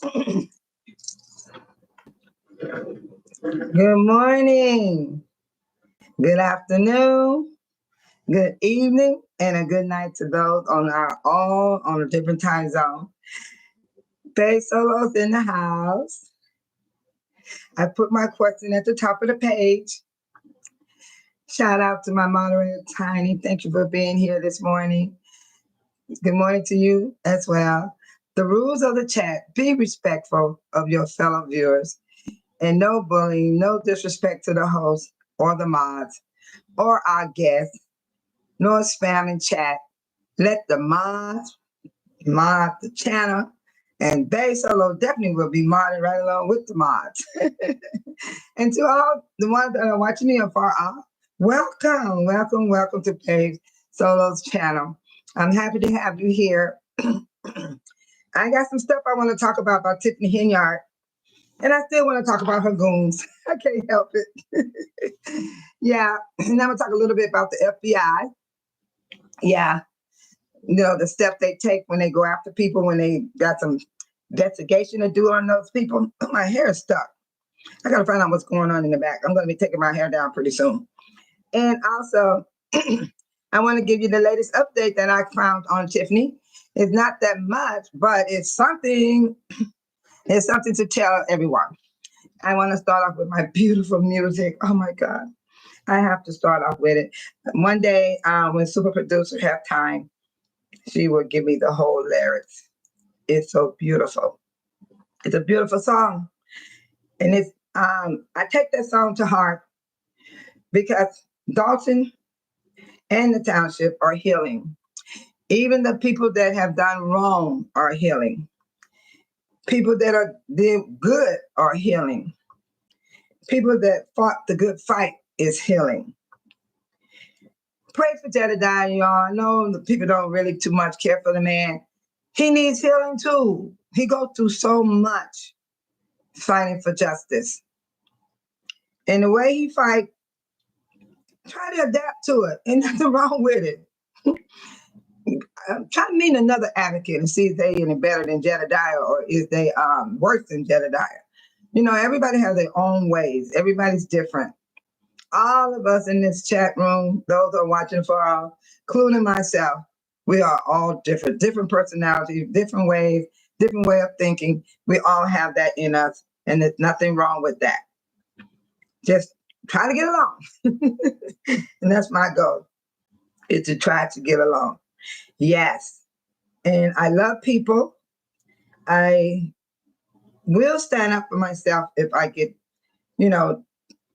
Good morning, good afternoon, good evening, and a good night to those on our all on a different time zone. Bay Solos in the house. I put my question at the top of the page. Shout out to my moderator, Tiny. Thank you for being here this morning. Good morning to you as well. The rules of the chat: be respectful of your fellow viewers, and no bullying, no disrespect to the host or the mods or our guests, nor spam in chat. Let the mods mod the channel, and Bay Solo definitely will be modded right along with the mods. And to all the ones that are watching me afar off, welcome, welcome, welcome to Bay Solo's channel. I'm happy to have you here. I got some stuff I want to talk about Tiffany Henyard, and I still want to talk about her goons. I can't help it. Yeah, and I'm going to talk a little bit about the FBI. Yeah, you know, the steps they take when they go after people, when they got some investigation to do on those people. My hair is stuck. I got to find out what's going on in the back. I'm going to be taking my hair down pretty soon. And also, I want to give you the latest update that I found on Tiffany. It's not that much, but it's something. It's something to tell everyone. I want to start off with my beautiful music. Oh my God. I have to start off with it. One day, when Super Producer have time, she will give me the whole lyrics. It's so beautiful. It's a beautiful song. And it's I take that song to heart because Dalton and the township are healing. Even the people that have done wrong are healing. People that did good are healing. People that fought the good fight is healing. Pray for Jedediah, y'all. I know the people don't really too much care for the man. He needs healing too. He goes through so much fighting for justice. And the way he fight, try to adapt to it. Ain't nothing wrong with it. Try to meet another advocate and see if they any better than Jedediah or is they worse than Jedediah. You know, everybody has their own ways. Everybody's different. All of us in this chat room, those who are watching for all, including myself, we are all different personalities, different ways, different way of thinking. We all have that in us, and there's nothing wrong with that. Just try to get along. And that's my goal, is to try to get along. Yes. And I love people. I will stand up for myself if I get,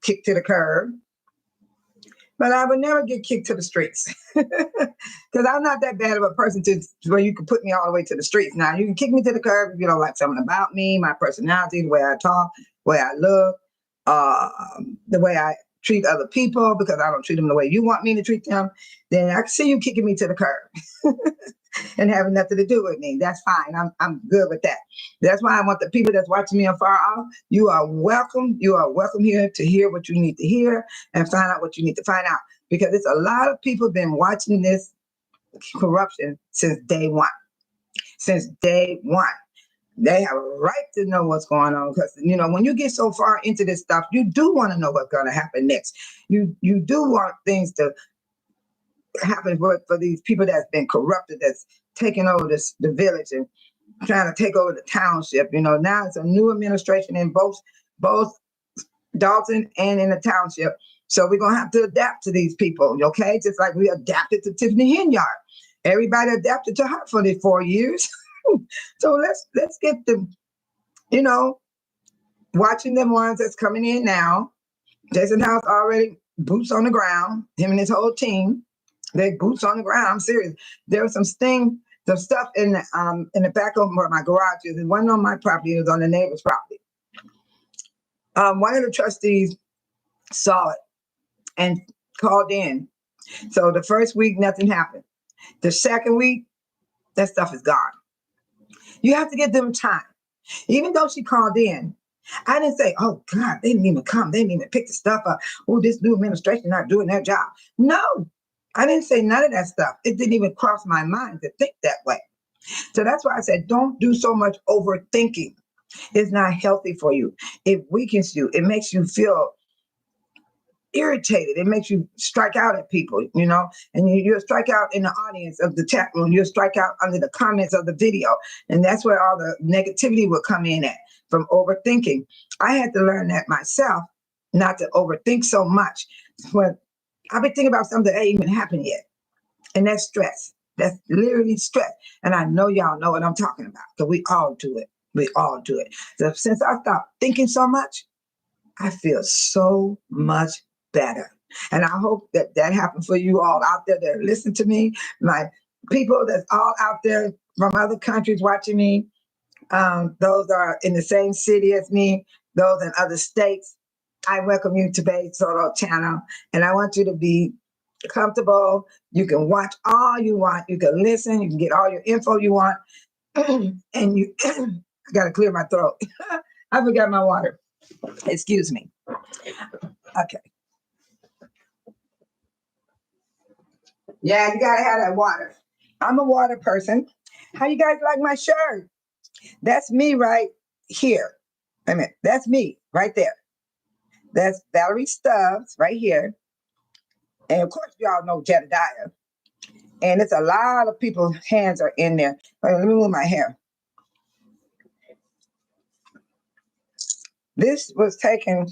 kicked to the curb. But I would never get kicked to the streets because I'm not that bad of a person to where you can put me all the way to the streets. Now, you can kick me to the curb if you don't like something about me, my personality, the way I talk, the way I look, the way I treat other people, because I don't treat them the way you want me to treat them. Then I can see you kicking me to the curb and having nothing to do with me. That's fine. I'm good with that. That's why I want the people that's watching me afar off, you are welcome. You are welcome here to hear what you need to hear and find out what you need to find out. Because it's a lot of people been watching this corruption since day one. Since day one. They have a right to know what's going on because, when you get so far into this stuff, you do want to know what's going to happen next. You do want things to happen for these people that's been corrupted, that's taking over the village and trying to take over the township. Now it's a new administration in both Dalton and in the township. So we're going to have to adapt to these people, okay? Just like we adapted to Tiffany Henyard. Everybody adapted to her for the 4 years. So let's get them, watching them ones that's coming in now. Jason House already boots on the ground, him and his whole team. They boots on the ground. I'm serious. There was some stuff in the back of my garage. It wasn't on my property. It was on the neighbor's property. One of the trustees saw it and called in. So the first week, nothing happened. The second week, that stuff is gone. You have to give them time. Even though she called in, I didn't say, oh, God, they didn't even come. They didn't even pick the stuff up. Oh, this new administration not doing their job. No, I didn't say none of that stuff. It didn't even cross my mind to think that way. So that's why I said, don't do so much overthinking. It's not healthy for you. It weakens you. It makes you feel irritated. It makes you strike out at people, and you'll strike out in the audience of the chat room. You'll strike out under the comments of the video. And that's where all the negativity will come in at, from overthinking. I had to learn that myself, not to overthink so much. When I've been thinking about something that ain't even happened yet. And that's stress. That's literally stress. And I know y'all know what I'm talking about, because we all do it. We all do it. So since I stopped thinking so much, I feel so much better. And I hope that that happened for you all out there that listen to me, my people that's all out there from other countries watching me. Those are in the same city as me, those in other states. I welcome you to Babe Soto channel, and I want you to be comfortable. You can watch all you want. You can listen. You can get all your info you want. And you, I got to clear my throat. I forgot my water. Excuse me. Okay. Yeah, you got to have that water. I'm a water person. How you guys like my shirt? That's me right here. Wait a minute. That's me right there. That's Valerie Stubbs right here. And of course, y'all know Jedediah. And it's a lot of people's hands are in there. Wait, let me move my hair. This was taken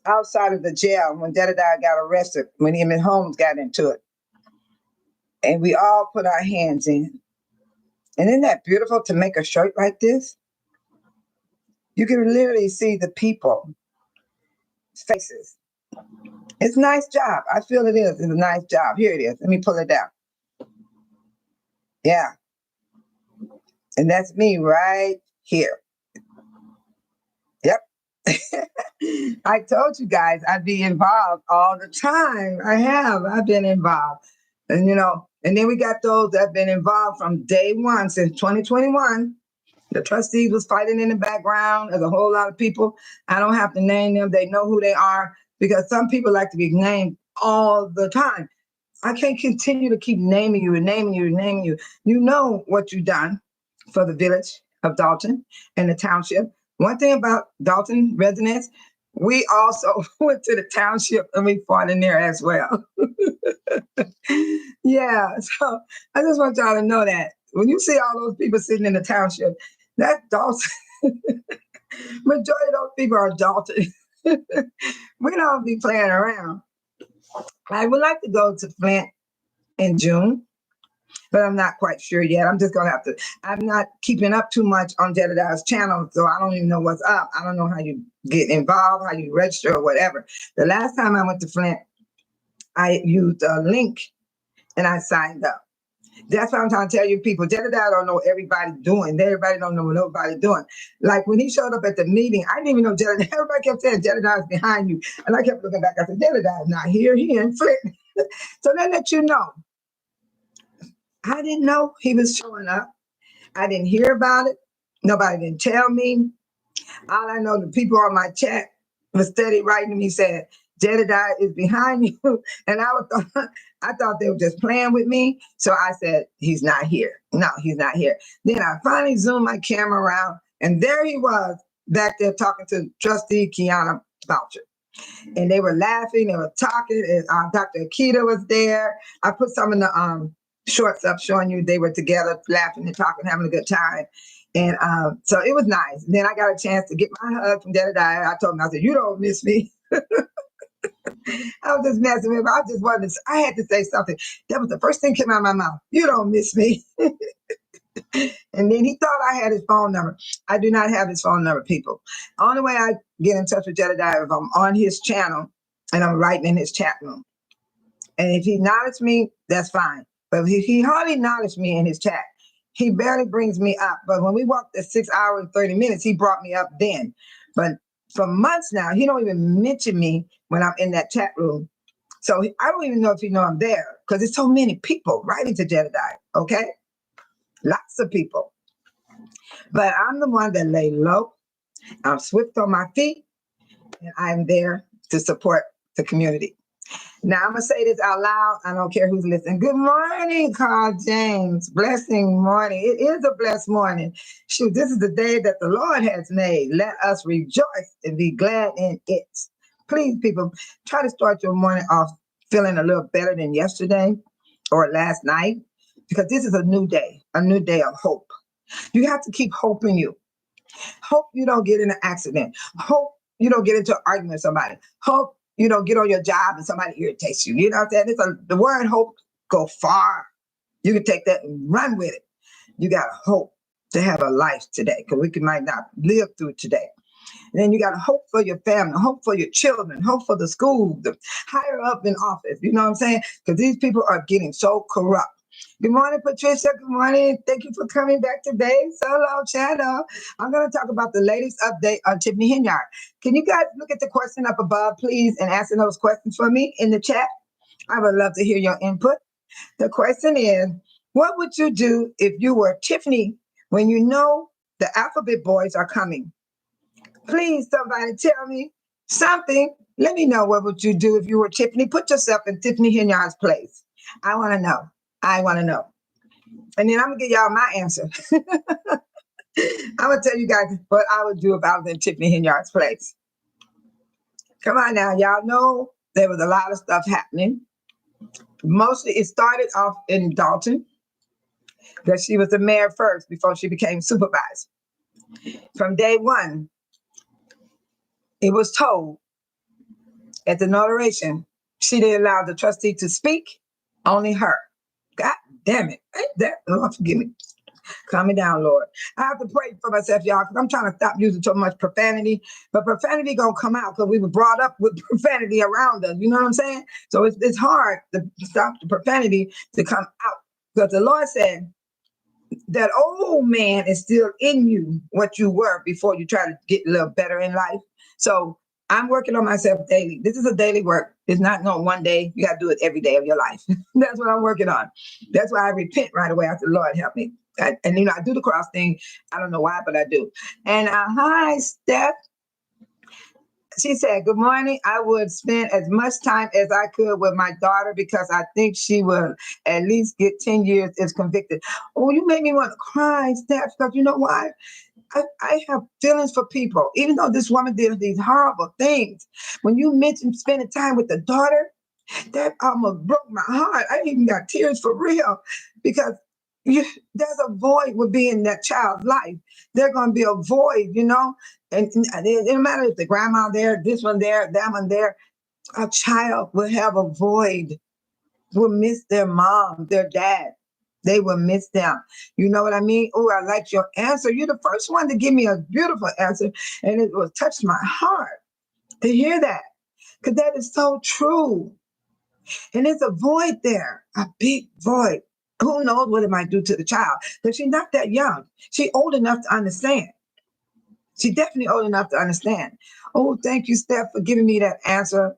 outside of the jail when Jedediah got arrested, when him and Holmes got into it. And we all put our hands in. And isn't that beautiful to make a shirt like this? You can literally see the people's faces. It's a nice job. I feel it is. It's a nice job. Here it is. Let me pull it down. Yeah. And that's me right here. Yep. I told you guys I'd be involved all the time. I've been involved. And and then we got those that have been involved from day one since 2021. The trustees was fighting in the background. There's a whole lot of people. I don't have to name them. They know who they are, because some people like to be named all the time. I can't continue to keep naming you and naming you and naming you. You know what you've done for the village of Dalton and the township. One thing about Dalton residents, we also went to the township and we fought in there as well. Yeah, so I just want y'all to know that when you see all those people sitting in the township, that's Dalton. Majority of those people are Dalton. We don't be playing around. I would like to go to Flint in June, but I'm not quite sure yet. I'm just gonna have to. I'm not keeping up too much on Jedediah's channel, so I don't even know what's up. I don't know how you get involved, how you register, or whatever. The last time I went to Flint, I used a link and I signed up. That's what I'm trying to tell you, people. Jedediah don't know everybody doing. Everybody don't know what nobody doing. Like when he showed up at the meeting, I didn't even know Jedediah. Everybody kept saying Jedediah's behind you, and I kept looking back. I said Jedediah's not here. He in Flint. So that let you know. I didn't know he was showing up. I didn't hear about it. Nobody didn't tell me. All I know, the people on my chat was steady writing to me saying, Jedediah is behind you. And I thought they were just playing with me. So I said, he's not here. No, he's not here. Then I finally zoomed my camera around, and there he was back there talking to Trustee Kiana Boucher. And they were laughing, they were talking, and Dr. Akita was there. I put some of the shorts up showing you they were together, laughing and talking, having a good time. And so it was nice. And then I got a chance to get my hug from Jedediah. I told him, I said, you don't miss me. I was just messing with him. I had to say something. That was the first thing that came out of my mouth. You don't miss me. And then he thought I had his phone number. I do not have his phone number, people. Only way I get in touch with Jedediah if I'm on his channel and I'm writing in his chat room. And if he acknowledges me, that's fine. But he hardly acknowledged me in his chat. He barely brings me up. But when we walked the 6 hours and 30 minutes, he brought me up then. But for months now, he don't even mention me when I'm in that chat room. So I don't even know if he know I'm there, because there's so many people writing to Jedediah, okay? Lots of people. But I'm the one that lay low. I'm swift on my feet, and I'm there to support the community. Now I'm gonna say this out loud. I don't care who's listening. Good morning, Carl James. Blessing morning. It is a blessed morning. Shoot, this is the day that the Lord has made. Let us rejoice and be glad in it. Please, people, try to start your morning off feeling a little better than yesterday or last night, because this is a new day of hope. You have to keep hope in you. Hope you don't get in an accident. Hope you don't get into an argument with somebody. Hope you don't get on your job and somebody irritates you. You know what I'm saying? The word hope go far. You can take that and run with it. You got hope to have a life today, because might not live through today. And then you got hope for your family, hope for your children, hope for the school, the higher up in office. You know what I'm saying? Because these people are getting so corrupt. Good morning, Patricia. Good morning. Thank you for coming back today. Solo channel. I'm going to talk about the latest update on Tiffany Henyard. Can you guys look at the question up above, please, and answer those questions for me in the chat? I would love to hear your input. The question is, what would you do if you were Tiffany when you know the alphabet boys are coming? Please, somebody tell me something. Let me know, what would you do if you were Tiffany? Put yourself in Tiffany Henyard's place. I want to know. I want to know. And then I'm going to give y'all my answer. I'm going to tell you guys what I would do if I was in Tiffany Henyard's place. Come on now. Y'all know there was a lot of stuff happening. Mostly it started off in Dalton, because she was the mayor first before she became supervisor. From day one, it was told at the inauguration, she didn't allow the trustee to speak, only her. God damn it. Ain't that, Lord, forgive me. Calm me down, Lord. I have to pray for myself, y'all, because I'm trying to stop using so much profanity. But profanity going to come out because we were brought up with profanity around us. You know what I'm saying? So it's hard to stop the profanity to come out. Because the Lord said, that old man is still in you, what you were before you try to get a little better in life. So I'm working on myself daily. This is a daily work. It's not no one day. You got to do it every day of your life. That's what I'm working on. That's why I repent right away. I said, Lord, help me. I do the cross thing. I don't know why, but I do. And hi, Steph. She said, good morning. I would spend as much time as I could with my daughter, because I think she will at least get 10 years if convicted. Oh, you made me want to cry, Steph, because you know why? I have feelings for people, even though this woman did these horrible things. When you mentioned spending time with the daughter, that almost broke my heart. I even got tears for real, because there's a void with being in that child's life. There's going to be a void, and it doesn't matter if the grandma there, this one there, that one there. A child will have a void, will miss their mom, their dad. They will miss them. You know what I mean? Oh, I like your answer. You're the first one to give me a beautiful answer, and it will touch my heart to hear that, because that is so true. And there's a void there, a big void. Who knows what it might do to the child? Because she's not that young. She's old enough to understand. She's definitely old enough to understand. Oh, thank you, Steph, for giving me that answer.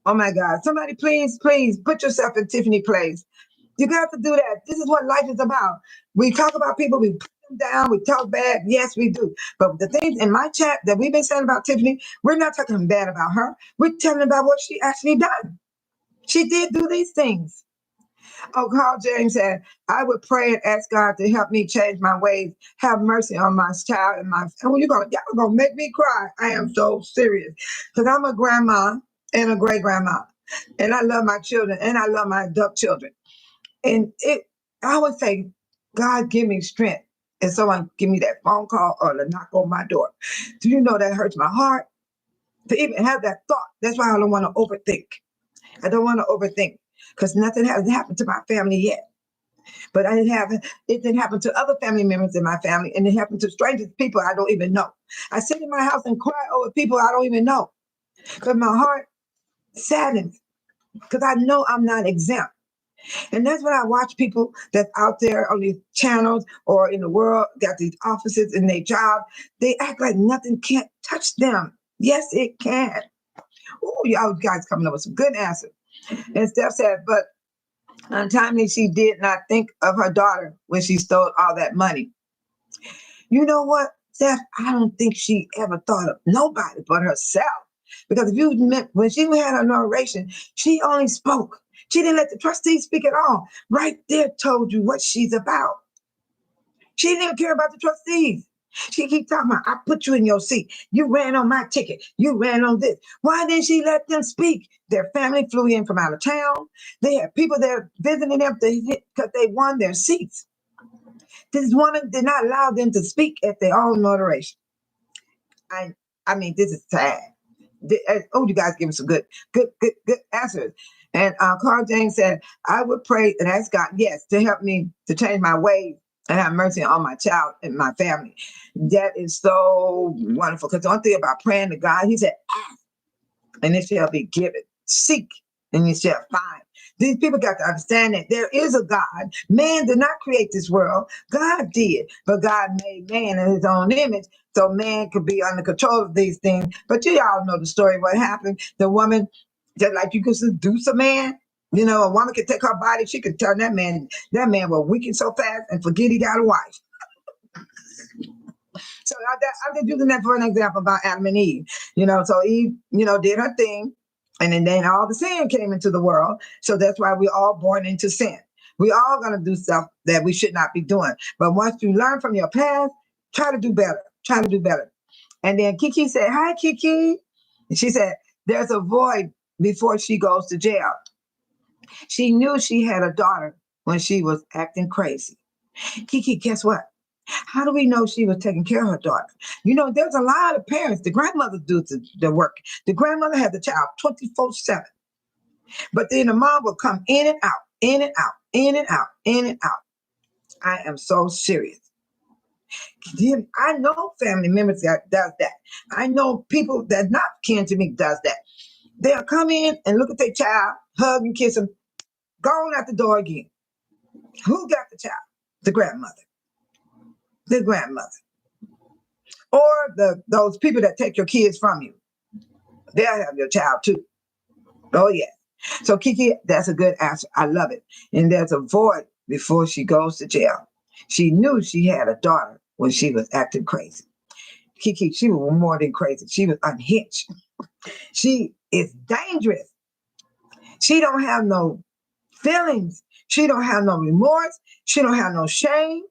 Oh, my God. Somebody, please put yourself in Tiffany's place. You got to do that. This is what life is about. We talk about people, we put them down, we talk bad. Yes, we do. But the things in my chat that we've been saying about Tiffany, we're not talking bad about her. We're telling about what she actually done. She did do these things. Oh, Carl James said, I would pray and ask God to help me change my ways. Have mercy on my child and my family. Y'all gonna make me cry. I am so serious. Because I'm a grandma and a great grandma. And I love my children and I love my adult children. And I would say, God, give me strength. And someone give me that phone call or the knock on my door. Do you know that hurts my heart? To even have that thought. That's why I don't want to overthink. I don't want to overthink, because nothing has happened to my family yet. But it didn't happen to other family members in my family, and it happened to strangers, people I don't even know. I sit in my house and cry over people I don't even know, because my heart saddens, because I know I'm not exempt. And that's when I watch people that's out there on these channels or in the world, got these offices in their job. They act like nothing can't touch them. Yes, it can. Oh, y'all guys coming up with some good answers. And Steph said, but untimely, she did not think of her daughter when she stole all that money. You know what, Steph? I don't think she ever thought of nobody but herself. Because if you met, when she had her narration, she only spoke. She didn't let the trustees speak at all. Right there told you what she's about. She didn't even care about the trustees. She keep talking about, I put you in your seat. You ran on my ticket. You ran on this. Why didn't she let them speak? Their family flew in from out of town. They had people there visiting them because they won their seats. This woman did not allow them to speak at their own moderation. I mean, this is sad. You guys give us some good answers. And Carl James said, I would pray and ask God, yes, to help me to change my ways and have mercy on my child and my family. That is so wonderful. Because the only thing about praying to God, he said, ask, and it shall be given. Seek, and you shall find. These people got to understand that there is a God. Man did not create this world. God did. But God made man in his own image. So man could be under control of these things. But you all know the story, what happened. The woman, just like you could seduce a man. You know, a woman could take her body. She could turn that man will weaken so fast and forget he got a wife. So I'm just using that for an example about Adam and Eve. You know, so Eve, did her thing. And then all the sin came into the world. So that's why we're all born into sin. We all going to do stuff that we should not be doing. But once you learn from your past, try to do better. Try to do better. And then Kiki said, hi, Kiki. And she said, there's a void before she goes to jail. She knew she had a daughter when she was acting crazy. Kiki, guess what? How do we know she was taking care of her daughter? You know, there's a lot of parents, the grandmother do the work. The grandmother had the child 24/7. But then the mom would come in and out, in and out, in and out, in and out. I am so serious. I know family members that does that. I know people that's not kin to me does that. They'll come in and look at their child, hug and kiss them, go on out the door again. Who got the child? The grandmother. The grandmother. Or those people that take your kids from you. They'll have your child too. Oh, yeah. So, Kiki, that's a good answer. I love it. And there's a void before she goes to jail. She knew she had a daughter when she was acting crazy. Kiki, she was more than crazy. She was unhinged. She is dangerous. She don't have no feelings. She don't have no remorse. She don't have no shame.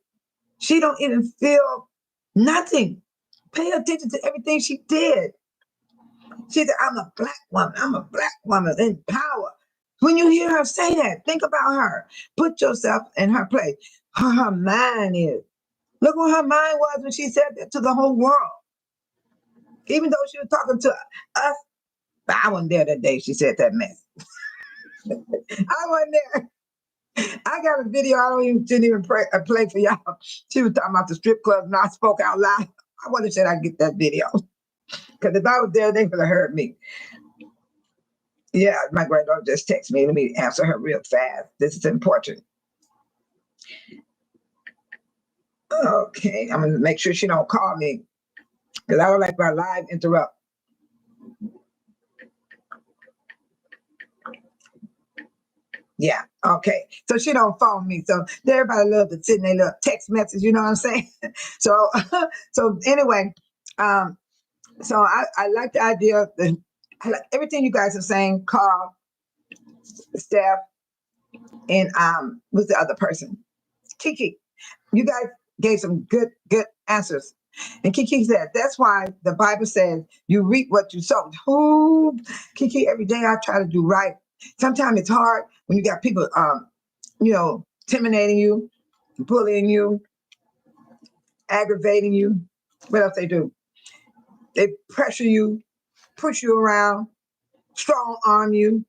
She don't even feel nothing. Pay attention to everything she did. She said, I'm a black woman. I'm a black woman in power. When you hear her say that, think about her. Put yourself in her place. Her mind is. Look what her mind was when she said that to the whole world. Even though she was talking to us, I wasn't there that day she said that mess. I wasn't there. I got a video didn't even play for y'all. She was talking about the strip club and I spoke out loud. I wonder should I get that video. Because if I was there, they would have heard me. Yeah, my granddaughter just texted me. Let me answer her real fast. This is important. Okay, I'm going to make sure she don't call me. Because I don't like my live interrupt. Yeah, okay. So she don't phone me. So everybody love to sit in their little text message, you know what I'm saying? So anyway, so I like the idea that I like everything you guys are saying, Carl, Steph, and who's the other person? Kiki. You guys gave some good answers. And Kiki said, that's why the Bible says you reap what you sow. Ooh, Kiki, every day I try to do right. Sometimes it's hard when you got people, intimidating you, bullying you, aggravating you. What else they do? They pressure you, push you around, strong arm you,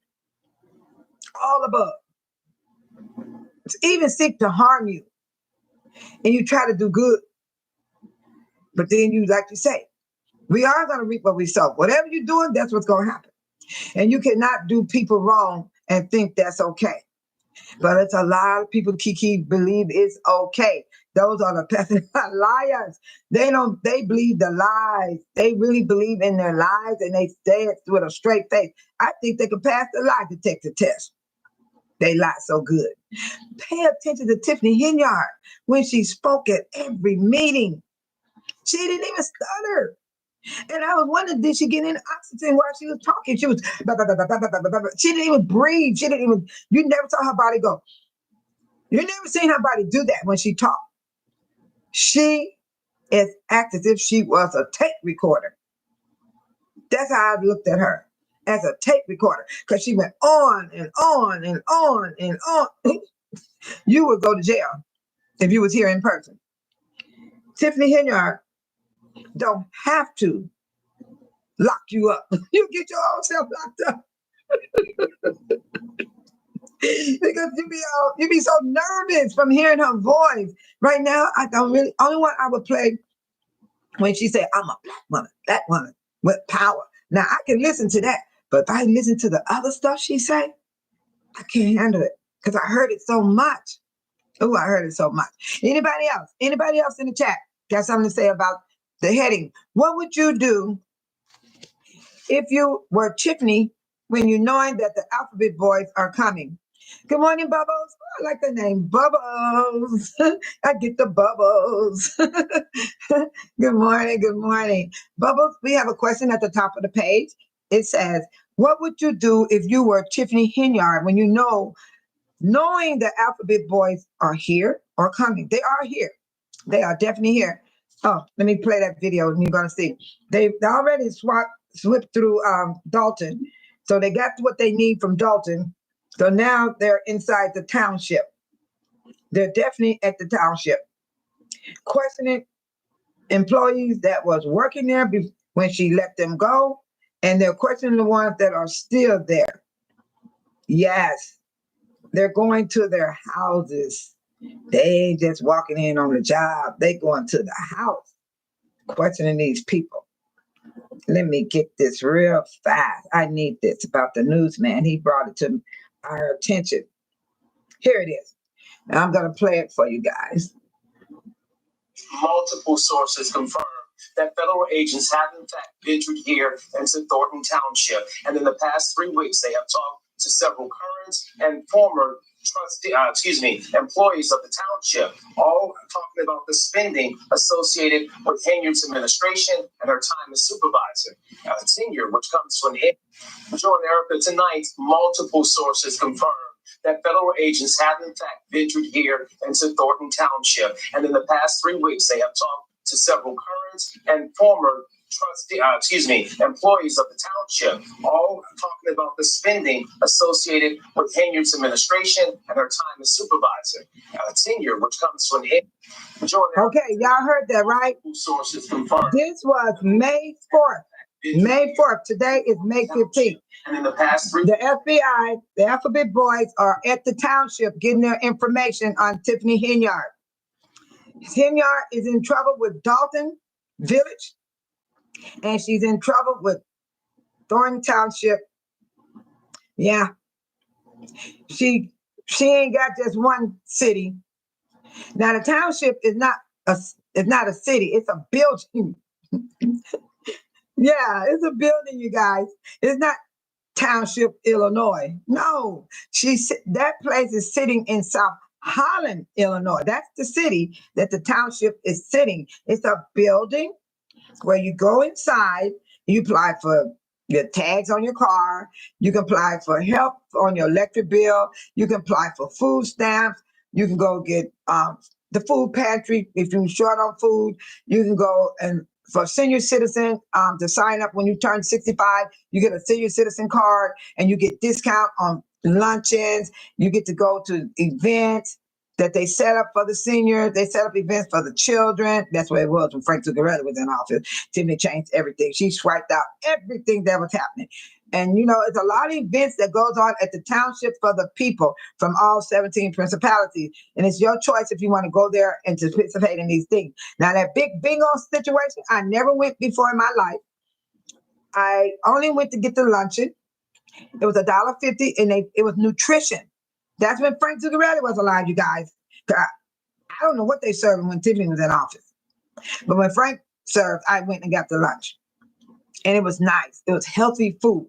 all above. Even seek to harm you. And you try to do good. But then you, like you say, we are going to reap what we sow. Whatever you're doing, that's what's going to happen. And you cannot do people wrong and think that's okay. But it's a lot of people, Kiki, believe it's okay. Those are the liars. They believe the lies. They really believe in their lies and they say it with a straight face. I think they could pass the lie detector test. They lie so good. Pay attention to Tiffany Henyard when she spoke at every meeting. She didn't even stutter. And I was wondering, did she get any oxygen while she was talking? She was, blah, blah, blah, blah, blah, blah, blah, blah. She didn't even breathe. She didn't even, you never saw her body go. You never seen her body do that when she talked. She is acting as if she was a tape recorder. That's how I looked at her, as a tape recorder, because she went on and on and on and on. You would go to jail if you was here in person. Tiffany Henyard don't have to lock you up. You get your own self locked up. Because you be so nervous from hearing her voice. Right now, I don't really, only one I would play when she said, I'm a black woman with power. Now I can listen to that, but if I listen to the other stuff she say, I can't handle it because I heard it so much. Oh, I heard it so much. Anybody else? Anybody else in the chat got something to say about the heading? What would you do if you were Tiffany when you knowing that the alphabet boys are coming? Good morning, Bubbles. I like the name Bubbles. I get the bubbles. Good morning. Good morning. Bubbles, we have a question at the top of the page. It says, what would you do if you were Tiffany Henyard when you knowing the alphabet boys are here or coming? They are here. They are definitely here. Oh, let me play that video and you're going to see. They already slipped through Dalton. So they got what they need from Dalton. So now they're inside the township. They're definitely at the township. Questioning employees that was working there when she let them go. And they're questioning the ones that are still there. Yes, they're going to their houses. They ain't just walking in on the job. They going to the house, questioning these people. Let me get this real fast. I need this about the newsman. He brought it to our attention. Here it is. Now I'm going to play it for you guys. Multiple sources confirm that federal agents have in fact ventured here into Thornton Township. And in the past 3 weeks, they have talked to several current and former employees of the township, all talking about the spending associated with Henyard's administration and her time as supervisor. Tenure, which comes to an end. Join Erica tonight. Multiple sources confirm that federal agents have in fact ventured here into Thornton Township. And in the past 3 weeks, they have talked to several current and former employees of the township, all talking about the spending associated with Henyard's administration and her time as supervisor. Tenure, which comes to an end. Okay, y'all heard that, right? Sources confirmed. This was May 4th. May 4th. Today is May 15th. And in the past the FBI, the alphabet boys are at the township getting their information on Tiffany Henyard. Henyard is in trouble with Dalton Village, and she's in trouble with Thornton Township. Yeah. She ain't got just one city. Now the township is not a city, it's a building. Yeah, it's a building, you guys. It's not Township, Illinois. No, that place is sitting in South Holland, Illinois. That's the city that the township is sitting. It's a building where you go inside, you apply for your tags on your car, you can apply for help on your electric bill, you can apply for food stamps, you can go get the food pantry if you're short on food, you can go and for senior citizen to sign up when you turn 65, you get a senior citizen card and you get discount on luncheons. You get to go to events that they set up for the seniors. They set up events for the children. That's what it was when Frank Zuccarelli was in office. Tiffany changed everything. She swiped out everything that was happening. And, it's a lot of events that goes on at the township for the people from all 17 principalities. And it's your choice if you want to go there and to participate in these things. Now, that big bingo situation, I never went before in my life. I only went to get the luncheon. It was $1.50, and it was nutrition. That's when Frank Zuccarelli was alive, you guys. I don't know what they served when Tiffany was in office. But when Frank served, I went and got the lunch. And it was nice. It was healthy food.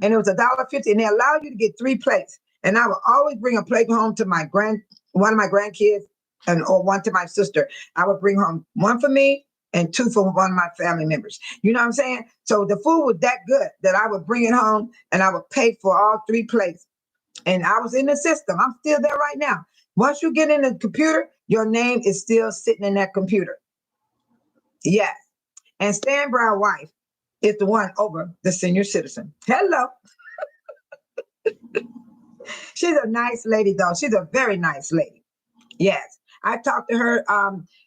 And it was $1.50. And they allowed you to get 3 plates. And I would always bring a plate home to one of my grandkids or one to my sister. I would bring home one for me, and 2 for one of my family members. You know what I'm saying? So the food was that good that I would bring it home and I would pay for all 3 plates. And I was in the system. I'm still there right now. Once you get in the computer, your name is still sitting in that computer. Yes. And Stan Brown wife is the one over the senior citizen. Hello. She's a nice lady, though. She's a very nice lady. Yes. I talked to her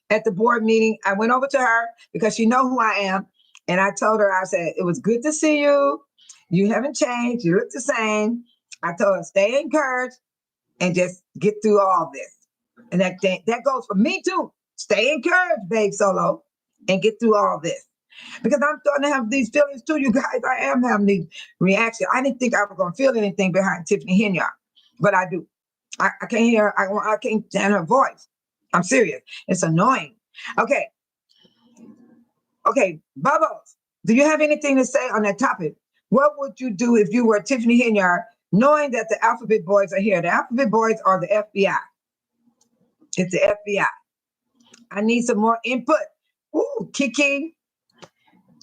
at the board meeting. I went over to her because she know who I am. And I told her, I said, it was good to see you. You haven't changed. You look the same. I told her, stay encouraged and just get through all this. And that goes for me too. Stay encouraged, babe Solo, and get through all this. Because I'm starting to have these feelings too, you guys. I am having these reactions. I didn't think I was going to feel anything behind Tiffany Henyard, but I do. I can't hear, I can't stand her voice. I'm serious. It's annoying. Okay, Bubbles, do you have anything to say on that topic? What would you do if you were Tiffany Henyard, knowing that the Alphabet Boys are here? The Alphabet Boys are the FBI. It's the FBI. I need some more input. Ooh, Kiki,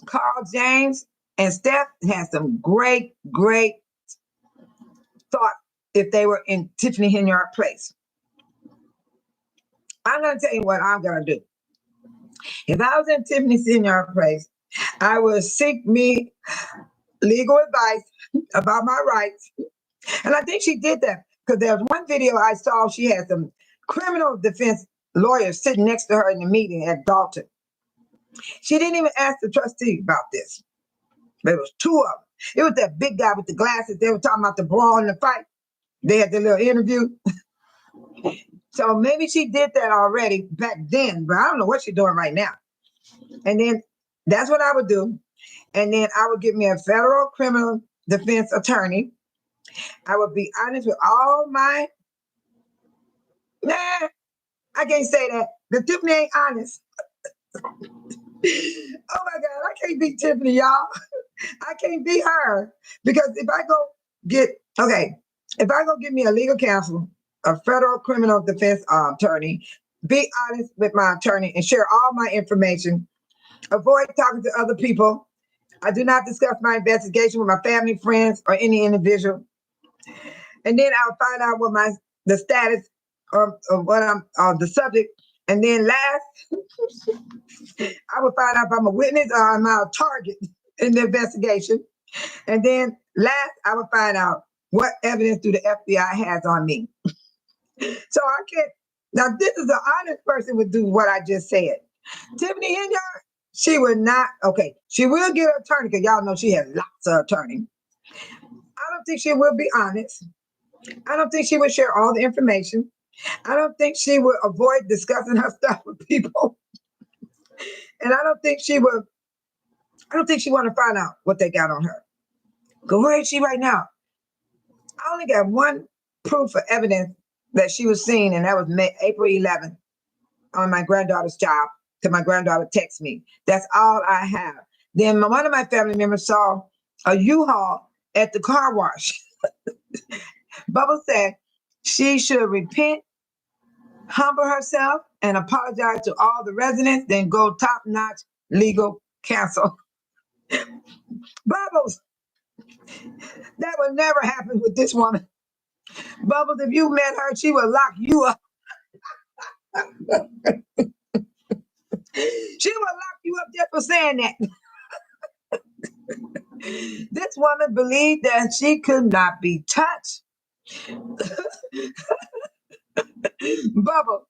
Carl James, and Steph had some great thought if they were in Tiffany Henyard's place. I'm going to tell you what I'm going to do. If I was in Tiffany Henyard's place, I would seek me legal advice about my rights. And I think she did that because there's one video I saw. She had some criminal defense lawyers sitting next to her in the meeting at Dalton. She didn't even ask the trustee about this. There was 2 of them. It was that big guy with the glasses. They were talking about the brawl and the fight. They had their little interview. So maybe she did that already back then, but I don't know what she's doing right now. And then that's what I would do. And then I would get me a federal criminal defense attorney. I would be honest with all my, I can't say that. The Tiffany ain't honest. Oh my God, I can't beat Tiffany, y'all. I can't beat her because if I go get me a legal counsel, a federal criminal defense attorney, be honest with my attorney and share all my information, avoid talking to other people. I do not discuss my investigation with my family, friends, or any individual. And then I'll find out what the status of what I'm the subject. And then last, I will find out if I'm a witness or I'm a target in the investigation. And then last, I will find out what evidence do the FBI has on me. So I can't. Now, this is an honest person would do what I just said. Tiffany Henyard, she would not. Okay, she will get an attorney because y'all know she has lots of attorneys. I don't think she will be honest. I don't think she would share all the information. I don't think she would avoid discussing her stuff with people. And I don't think she want to find out what they got on her. Because where is she right now? I only got one proof of evidence that she was seen, and that was April 11th on my granddaughter's job, because my granddaughter texted me. That's all I have. Then one of my family members saw a U-Haul at the car wash. Bubba said she should repent, humble herself, and apologize to all the residents, then go top-notch legal counsel. Bubbles, that would never happen with this woman. Bubbles, if you met her, she would lock you up. She would lock you up just for saying that. This woman believed that she could not be touched. Bubba,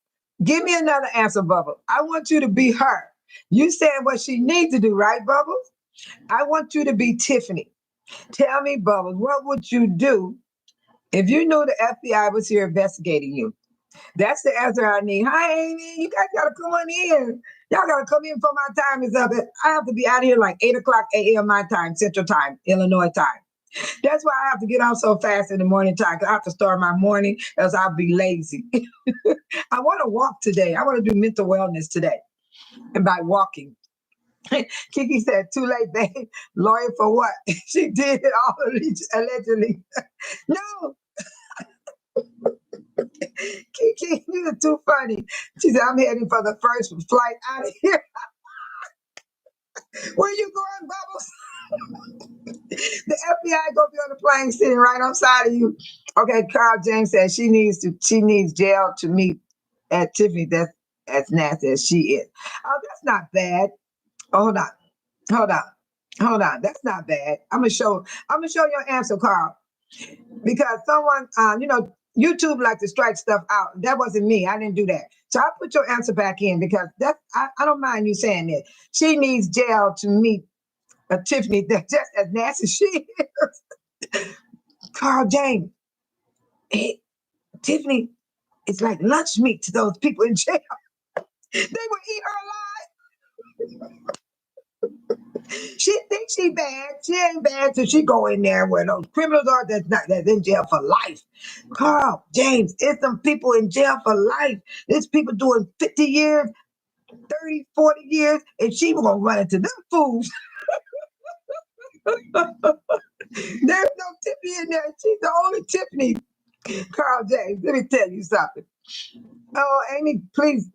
give me another answer, Bubba. I want you to be her. You said what she needs to do, right, Bubbles? I want you to be Tiffany. Tell me, Bubbles, what would you do if you knew the FBI was here investigating you? That's the answer I need. Hi, Amy. You guys got to come on in. Y'all got to come in before my time is up. I have to be out of here like 8 o'clock a.m. my time, Central Time, Illinois time. That's why I have to get out so fast in the morning time, because I have to start my morning, else I'll be lazy. I want to walk today. I want to do mental wellness today. And by walking. Kiki said, too late, babe. Lawyer for what? She did it all allegedly. No. Kiki, you are too funny. She said, I'm heading for the first flight out of here. Where you going, Bubbles? The FBI gonna be on the plane sitting right on side of you. Okay, Carl James says she needs jail to meet at Tiffany. That's as nasty as she is. Oh, that's not bad. Oh, hold on, hold on. That's not bad. I'm gonna show your answer, Carl, because someone, YouTube like to strike stuff out. That wasn't me. I didn't do that. So I put your answer back in because I don't mind you saying it. She needs jail to meet a Tiffany that's just as nasty as she is. Carl James, hey, Tiffany is like lunch meat to those people in jail. They will eat her alive. She thinks she bad. She ain't bad till she go in there where those criminals are that's in jail for life. Carl James, it's some people in jail for life. It's people doing 50 years, 30, 40 years, and she was gonna run into them fools. There's no Tiffany in there. She's the only Tiffany. Carl James, let me tell you something. Oh, Amy, please,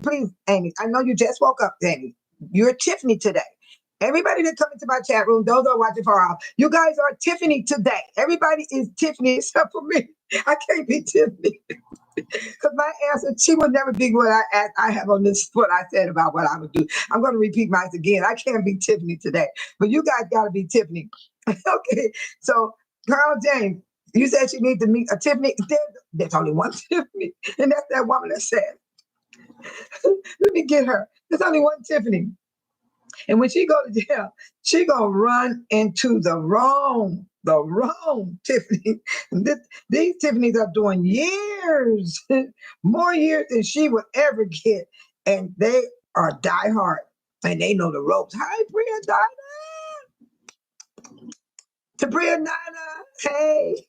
Amy. I know you just woke up, Amy. You're Tiffany today. Everybody that comes into my chat room, those are watching far off, you guys are Tiffany today. Everybody is Tiffany except for me. I can't be Tiffany. Because my answer, she would never be what I have on this, what I said about what I would do. I'm going to repeat mine again. I can't be Tiffany today. But you guys got to be Tiffany. Okay, so Carl James, you said she needs to meet a Tiffany. There's only one Tiffany, and that's that woman that said, let me get her. There's only one Tiffany. And when she go to jail, she gonna run into the wrong Tiffany. These Tiffany's are doing years, more years than she would ever get. And they are diehard. And they know the ropes. Hi, Brianna. Hey.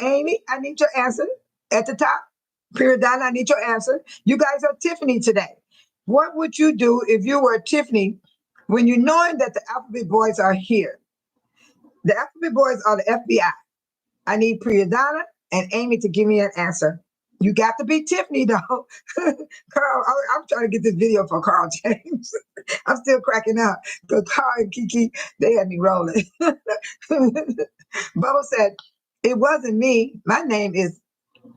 Amy, I need your answer at the top. Priyanka, I need your answer. You guys are Tiffany today. What would you do if you were Tiffany when you knowing that the Alphabet Boys are here? The Alphabet Boys are the FBI. I need Priyanka and Amy to give me an answer. You got to be Tiffany, though. Carl, I'm trying to get this video for Carl James. I'm still cracking up because Carl and Kiki, they had me rolling. Bubba said, it wasn't me. My name is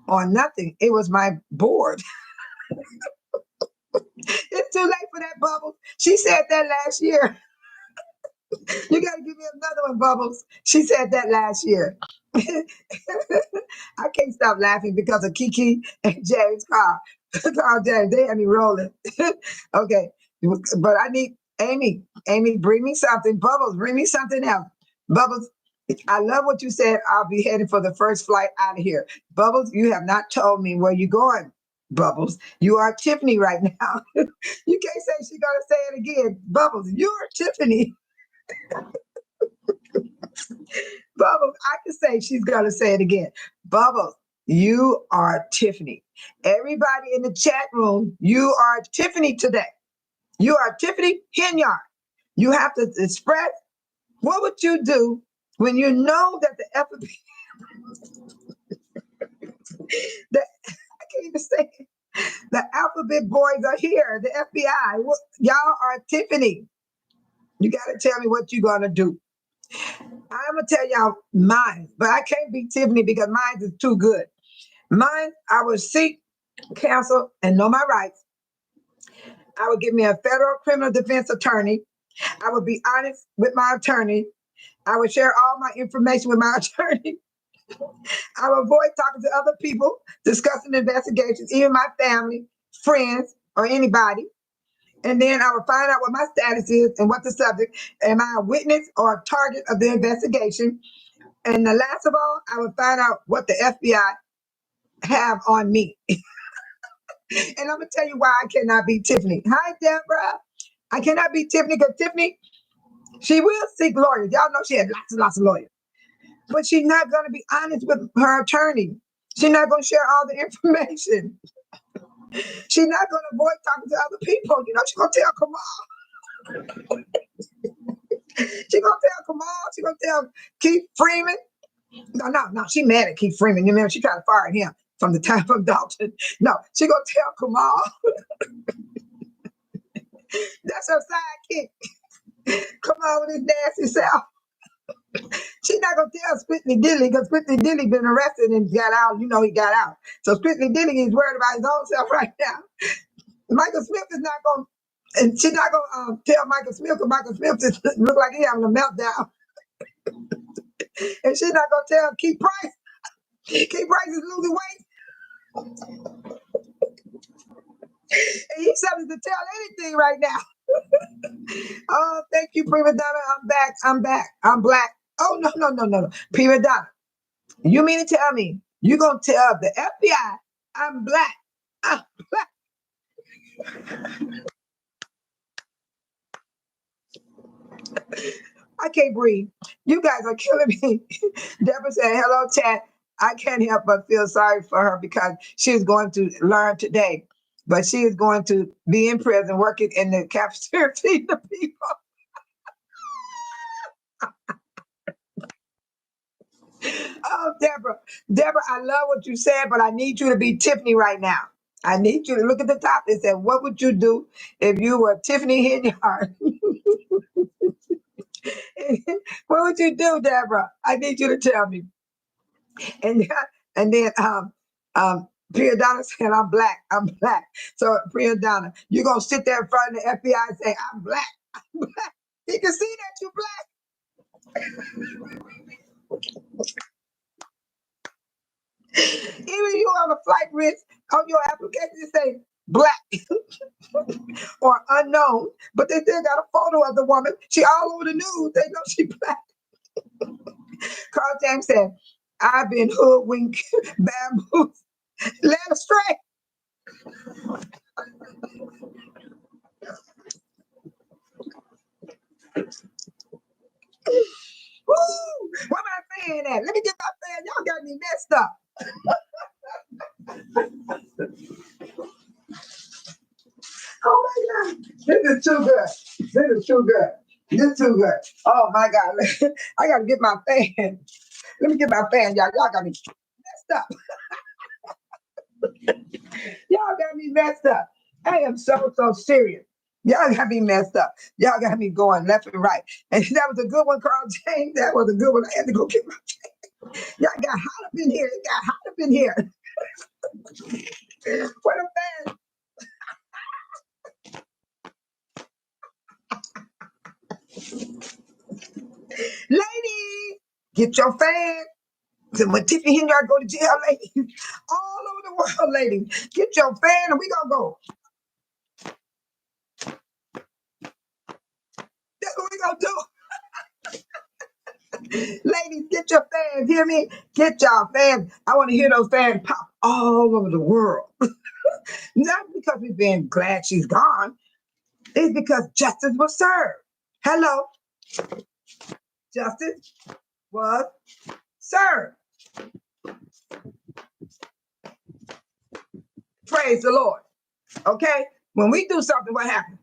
on nothing. It was my board. It's too late for that, Bubbles. She said that last year. You got to give me another one, Bubbles. She said that last year. I can't stop laughing because of Kiki and James Carl. Carl James, they had me rolling. Okay, but I need Amy. Amy, bring me something. Bubbles, bring me something else. Bubbles, I love what you said. I'll be heading for the first flight out of here. Bubbles, you have not told me where you're going. Bubbles, you are Tiffany right now. You can't say she's gonna say it again. Bubbles, you're Tiffany. Bubbles, I can say she's gonna say it again. Bubbles, you are Tiffany. Everybody in the chat room, you are Tiffany today. You are Tiffany Henyard. You have to express what would you do when you know that the FBI, I can't even say it. The Alphabet Boys are here, the FBI. Y'all are Tiffany. You got to tell me what you're going to do. I'm going to tell y'all mine, but I can't be Tiffany because mine is too good. Mine, I would seek counsel and know my rights. I would get me a federal criminal defense attorney. I would be honest with my attorney. I would share all my information with my attorney. I would avoid talking to other people, discussing investigations, even my family, friends, or anybody. And then I would find out what my status is and what the subject. Am I a witness or a target of the investigation? And the last of all, I would find out what the FBI have on me. And I'm going to tell you why I cannot be Tiffany. Hi, Deborah. I cannot be Tiffany because Tiffany, she will seek lawyers. Y'all know she had lots and lots of lawyers. But she's not going to be honest with her attorney. She's not going to share all the information. She's not going to avoid talking to other people. You know, she's going to tell Kamal. She's going to tell Kamal. She's going to tell Keith Freeman. No. She mad at Keith Freeman. You remember she tried to fire him from the time from Dalton. No, she's going to tell Kamal. That's her sidekick. Come on with his nasty self. She's not gonna tell Squiggly Dilly because Squiggly Dilly been arrested and got out. You know he got out. So Squiggly Dilly is worried about his own self right now. Michael Smith is not gonna, and she's not gonna tell Michael Smith because Michael Smith just look like he having a meltdown. And she's not gonna tell Keith Price. Keith Price is losing weight. And he's something to tell anything right now. Oh, thank you, Prima Donna. I'm back. I'm back. I'm black. Oh, no. Prima Donna, you mean to tell me you're going to tell the FBI I'm black? I'm black. I can't breathe. You guys are killing me. Deborah said, hello, chat. I can't help but feel sorry for her because she's going to learn today. But she is going to be in prison working in the cafeteria feeding the people. Oh, Deborah, I love what you said, but I need you to be Tiffany right now. I need you to look at the top and say, what would you do if you were Tiffany Henyard? What would you do, Deborah? I need you to tell me. And then Priya said, I'm black. I'm black. So Priya, you're gonna sit there in front of the FBI and say, I'm black. I'm black. He can see that you're black. Even you have a flight risk on your application, you say black or unknown, but they still got a photo of the woman. She all over the news. They know she black. Carl James said, I've been hoodwinked, bamboozled, led astray. Woo! Where am I saying that? Let me get my fan. Y'all got me messed up. Oh my God. This is too good. This is too good. This is too good. Oh my God. I got to get my fan. Let me get my fan, y'all. Y'all got me messed up. Y'all got me messed up. I am so serious. Y'all got me messed up. Y'all got me going left and right. And that was a good one, Carl James. That was a good one. I had to go get my fan. Y'all got hot up in here. It got hot up in here. What a fan. Ladies, get your fan. So when Tiffany Henyard go to jail, ladies, all over the world, ladies, get your fan and we gonna go. That's what we gonna do. Ladies, get your fans. Hear me? Get y'all fans. I want to hear those fans pop all over the world. Not because we've been glad she's gone. It's because justice was served. Hello. Justice was served. Praise the Lord. Okay? When we do something, what happens?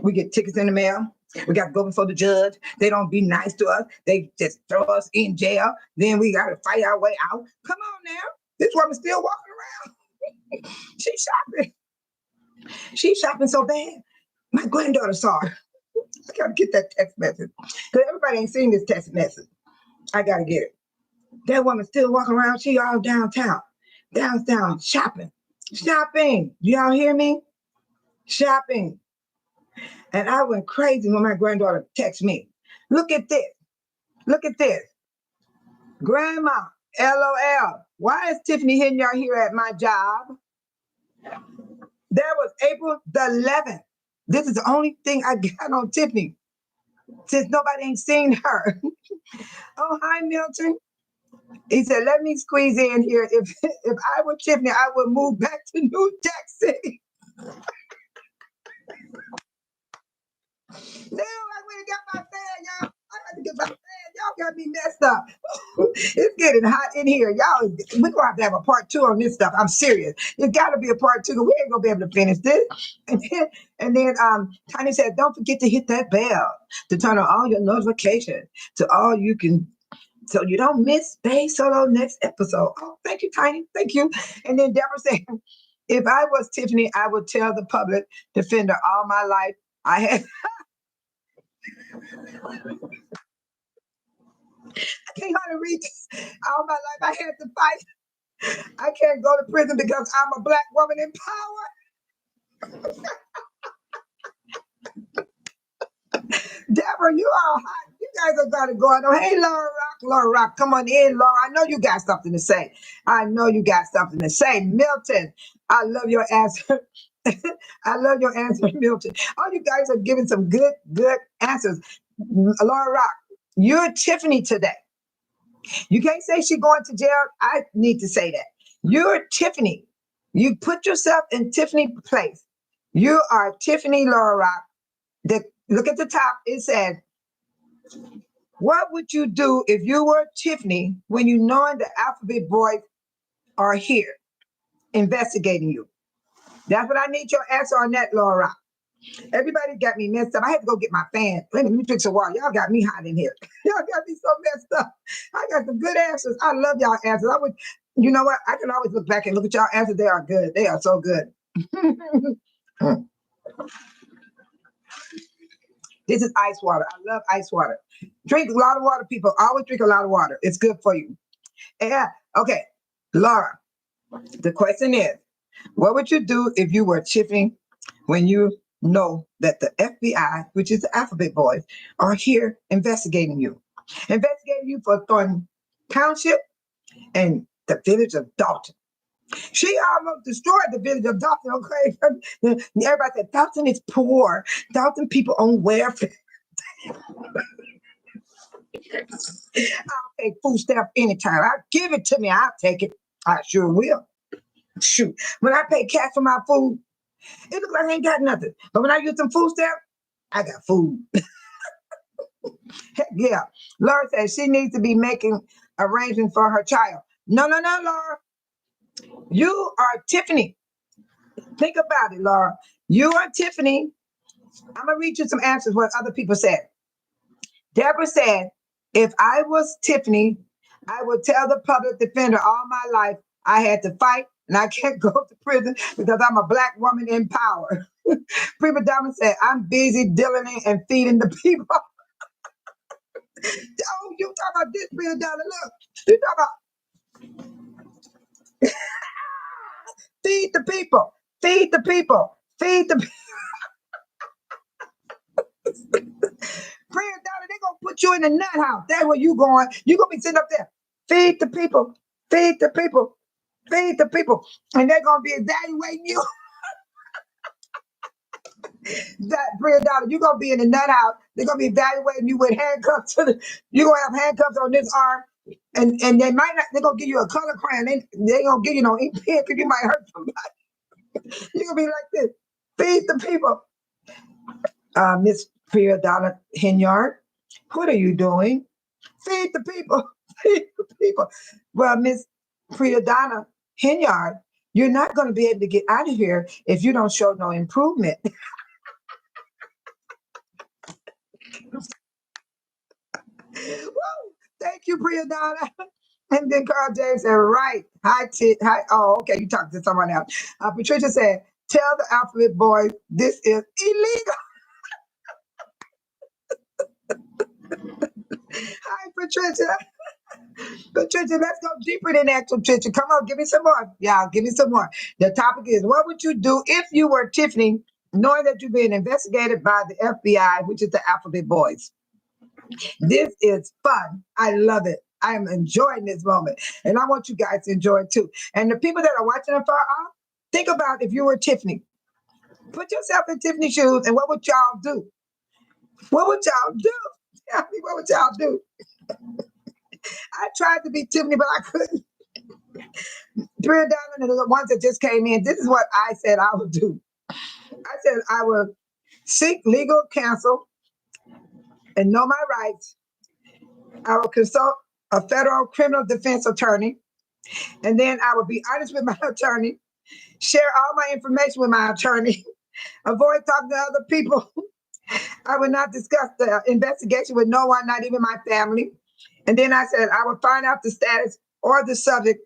We get tickets in the mail. We got to go before the judge. They don't be nice to us. They just throw us in jail. Then we got to fight our way out. Come on now. This woman's still walking around. She's shopping. She's shopping so bad. My granddaughter saw her. I got to get that text message. Because everybody ain't seen this text message. I got to get it. That woman's still walking around. She all downtown. Downtown shopping. Shopping. Y'all hear me? Shopping. And I went crazy when my granddaughter texted me. Look at this. Look at this. Grandma, LOL. Why is Tiffany Henyard here at my job? That was April the 11th. This is the only thing I got on Tiffany since nobody ain't seen her. Oh, hi, Milton. He said, let me squeeze in here. If I were Tiffany, I would move back to New Jack City. No, I went and got my fan, y'all. I got to get my fan. Y'all got me messed up. It's getting hot in here. Y'all, we're going to have a part 2 on this stuff. I'm serious. It got to be a part 2. We ain't going to be able to finish this. And then Tiny said, don't forget to hit that bell to turn on all your notifications to all you can, so you don't miss Space Solo next episode. Oh, thank you, Tiny. Thank you. And then Deborah said, if I was Tiffany, I would tell the public defender all my life I had. I can't hardly read this. All my life I had to fight. I can't go to prison because I'm a black woman in power. Deborah, you are hot. You guys are got it going on. Hey, Laura Rock, come on in, Laura. I know you got something to say. I know you got something to say. Milton, I love your answer. I love your answer, Milton. All you guys are giving some good answers. Laura Rock, you're Tiffany today. You can't say she's going to jail. I need to say that. You're Tiffany. You put yourself in Tiffany's place. You are Tiffany, Laura Rock. Look at the top. It says, what would you do if you were Tiffany when you knowing the alphabet boys are here investigating you? That's what I need your answer on that, Laura. Everybody got me messed up. I had to go get my fan. Let me drink some water. Y'all got me hot in here. Y'all got me so messed up. I got some good answers. I love y'all answers. You know what? I can always look back and look at y'all answers. They are good. They are so good. This is ice water. I love ice water. Drink a lot of water, people. Always drink a lot of water. It's good for you. Yeah. Okay. Laura, the question is, what would you do if you were Tiffany when you know that the FBI, which is the alphabet boys, are here investigating you? Investigating you for Thornton Township and the village of Dalton. She almost destroyed the village of Dalton, okay? Everybody said, Dalton is poor. Dalton people on welfare. I'll take food stamp anytime. I'll give it to me. I'll take it. I sure will. Shoot. When I pay cash for my food, it looks like I ain't got nothing. But when I use some food stamp, I got food. Heck yeah. Laura says she needs to be making arrangements for her child. No, Laura. You are Tiffany. Think about it, Laura. You are Tiffany. I'm going to read you some answers what other people said. Deborah said, if I was Tiffany, I would tell the public defender all my life I had to fight and I can't go to prison because I'm a black woman in power. Prima Donna said, I'm busy dealing and feeding the people. Oh, you talk about this, Prima Donna. Look, you talk about feed the people, feed the people, feed the people. Prima Donna, they're going to put you in the nut house. That's where you going. You're going to be sitting up there. Feed the people, feed the people, feed the people. And they're going to be evaluating you. That Prima Donna, you're going to be in the nut house. They're going to be evaluating you with handcuffs. You're going to have handcuffs on this arm. And they might not, they're going to give you a color crayon. They ain't going to give you no ink pen because you might hurt somebody. You're going to be like this. Feed the people. Miss Prima Donna Hinyard, what are you doing? Feed the people. Feed the people. Well, Miss Prima Donna Hinyard, you're not going to be able to get out of here if you don't show no improvement. Woo! Thank you, Prima Donna. And then Carl James said, right. Hi. Oh, okay. You talked to someone else. Patricia said, tell the alphabet boys this is illegal. Hi, Patricia. Patricia, let's go deeper than that, Patricia. Come on, give me some more. Yeah, give me some more. The topic is, what would you do if you were Tiffany, knowing that you're being investigated by the FBI, which is the alphabet boys? This is fun. I love it. I am enjoying this moment. And I want you guys to enjoy it too. And the people that are watching afar off, think about if you were Tiffany. Put yourself in Tiffany's shoes and what would y'all do? What would y'all do? Tell me, what would y'all do? I tried to be Tiffany, but I couldn't. Prima Donna, the ones that just came in, this is what I said I would do. I said I would seek legal counsel and know my rights. I would consult a federal criminal defense attorney, and then I would be honest with my attorney, share all my information with my attorney, avoid talking to other people. I would not discuss the investigation with no one, not even my family. And then I said I would find out the status or the subject.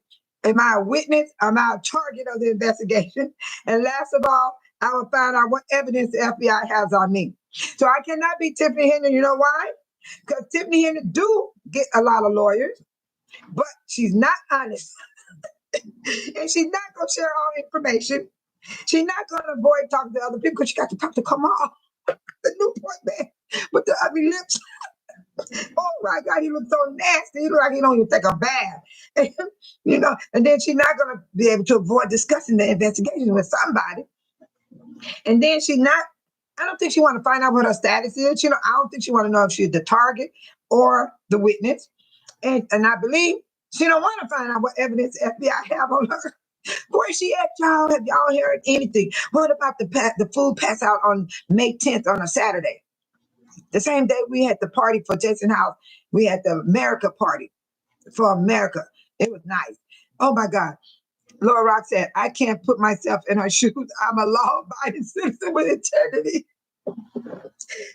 Am I a witness? Am I a target of the investigation? And last of all, I would find out what evidence the FBI has on me. So I cannot be Tiffany Henry. You know why? Because Tiffany Henry do get a lot of lawyers, but she's not honest. And she's not going to share all information. She's not going to avoid talking to other people because she got to talk to Kamal, the Newport man with the ugly lips. Oh my God, he looks so nasty. He looks like he don't even take a bath. And then she's not going to be able to avoid discussing the investigation with somebody. And then I don't think she want to find out what her status is. I don't think she want to know if she's the target or the witness. And I believe she don't want to find out what evidence FBI have on her. Where's she at, y'all? Have y'all heard anything? What about the food pass out on May 10th on a Saturday? The same day we had the party for Jason House, we had the America party for America. It was nice. Oh my God. Laura Rock said, I can't put myself in her shoes. I'm a law-abiding citizen with integrity.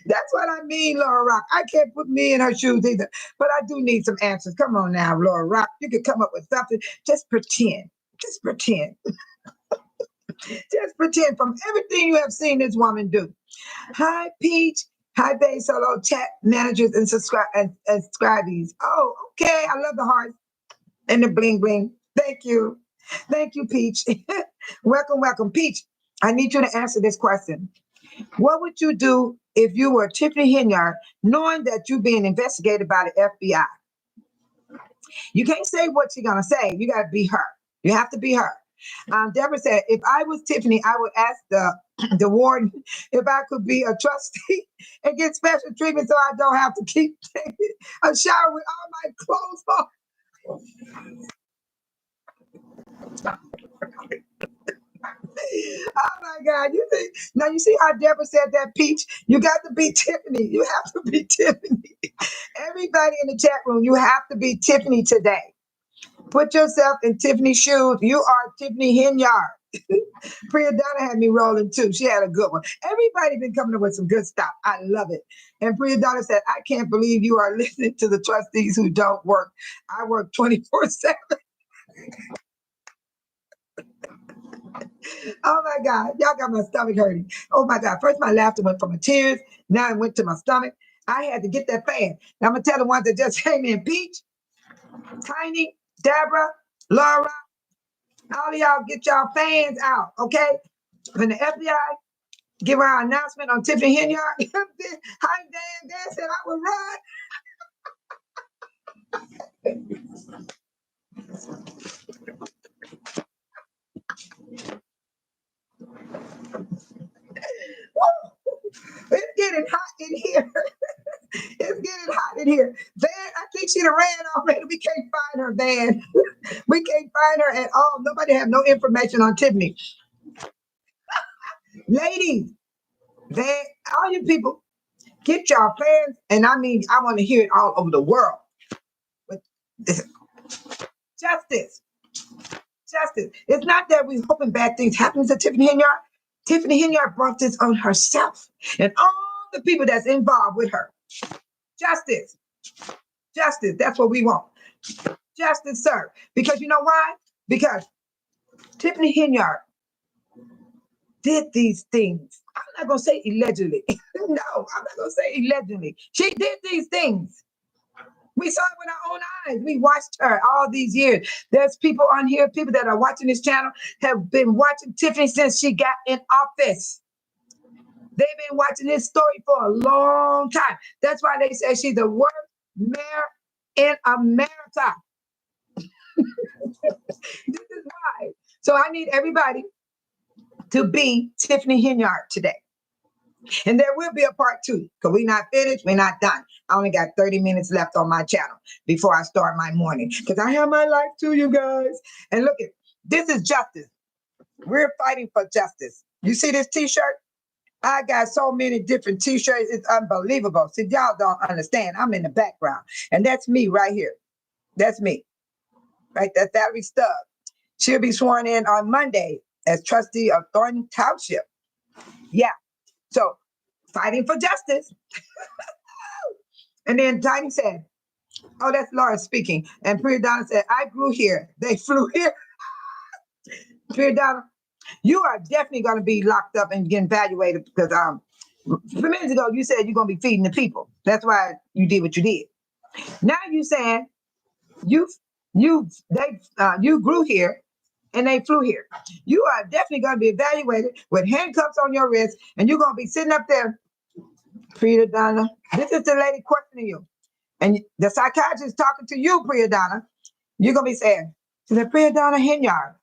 That's what I mean, Laura Rock. I can't put me in her shoes either. But I do need some answers. Come on now, Laura Rock. You can come up with something. Just pretend. Just pretend. Just pretend from everything you have seen this woman do. Hi, Peach. Hi, Bay Solo chat managers and subscribees. Oh, okay. I love the hearts and the bling bling. Thank you. Thank you, Peach. Welcome, Peach. I need you to answer this question. What would you do if you were Tiffany Henyard, knowing that you're being investigated by the FBI? You can't say what you're going to say. You got to be her. You have to be her. Deborah said, if I was Tiffany, I would ask the warden if I could be a trustee and get special treatment so I don't have to keep taking a shower with all my clothes on. Oh my God. You see how Deborah said that, Peach? You got to be Tiffany. You have to be Tiffany. Everybody in the chat room, you have to be Tiffany today. Put yourself in Tiffany's shoes. You are Tiffany Henyard. Priya Donna had me rolling too. She had a good one. Everybody been coming up with some good stuff. I love it. And Priya Donna said, I can't believe you are listening to the trustees who don't work. I work 24/7. Oh my God. Y'all got my stomach hurting. Oh my God. First my laughter went from my tears. Now it went to my stomach. I had to get that fan. Now I'm going to tell the ones that just came in. Peach, Tiny, Deborah, Laura, all of y'all get y'all fans out, okay? When the FBI give our announcement on Tiffany Henyard, hi Dan said I would run. It's getting hot in here. It's getting hot in here. Van, I think she done ran already. We can't find her, Van. We can't find her at all. Nobody have no information on Tiffany. Ladies, Van, all you people, get y'all plans. And I mean, I want to hear it all over the world. But justice. It's not that we're hoping bad things happen to Tiffany Henyard. Tiffany Henyard brought this on herself and all the people that's involved with her. Justice. That's what we want. Justice, sir. Because you know why? Because Tiffany Henyard did these things. I'm not going to say allegedly. No, I'm not going to say allegedly. She did these things. We saw it with our own eyes. We watched her all these years. There's people on here, people that are watching this channel, have been watching Tiffany since she got in office. They've been watching this story for a long time. That's why they say she's the worst mayor in America. This is why. So I need everybody to be Tiffany Henyard today. And there will be a part 2 because we're not finished. We're not done. I only got 30 minutes left on my channel before I start my morning because I have my life too, you guys. And look, this is justice. We're fighting for justice. You see this t-shirt? I got so many different t-shirts. It's unbelievable. See, y'all don't understand. I'm in the background. And that's me right here. That's me. Right? That's Valerie Stubbs. She'll be sworn in on Monday as trustee of Thornton Township. Yeah. So, fighting for justice. And then Tiny said, oh, that's Laura speaking. And Priya Donna said, I grew here. They flew here. Priya Donna, you are definitely going to be locked up and get evaluated because few minutes ago, you said you're going to be feeding the people. That's why you did what you did. Now you saying you grew here and they flew here. You are definitely going to be evaluated with handcuffs on your wrist, and you're going to be sitting up there, Priyadonna. This is the lady questioning you, and the psychiatrist is talking to you, Priyadonna. You're going to be saying, she said, Priyadonna Hinyard,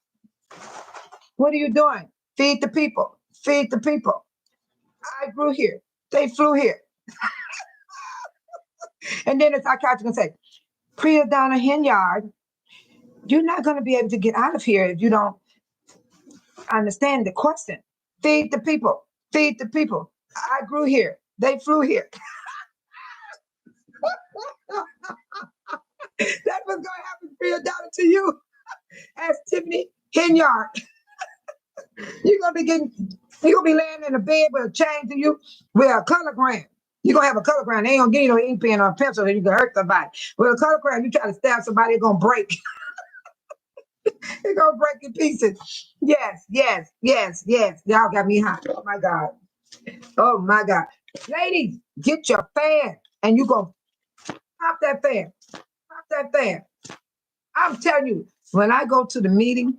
what are you doing? Feed the people. Feed the people. I grew here. They flew here. And then the psychiatrist going to say, Priyadonna Hinyard, you're not going to be able to get out of here if you don't understand the question. Feed the people. Feed the people. I grew here. They flew here. That's what's going to happen, Priyadonna, to you as Tiffany Hinyard. You're going to be laying in a bed with a chain to you with a color gram. You're going to have a color gram. They ain't going to give you no ink pen or a pencil that you can hurt somebody. With a color gram, you try to stab somebody, it's going to break. It's going to break in pieces. Yes, yes, yes, yes. Y'all got me hot. Oh, my God. Oh, my God. Ladies, get your fan, and you're going to pop that fan. Pop that fan. I'm telling you, when I go to the meeting,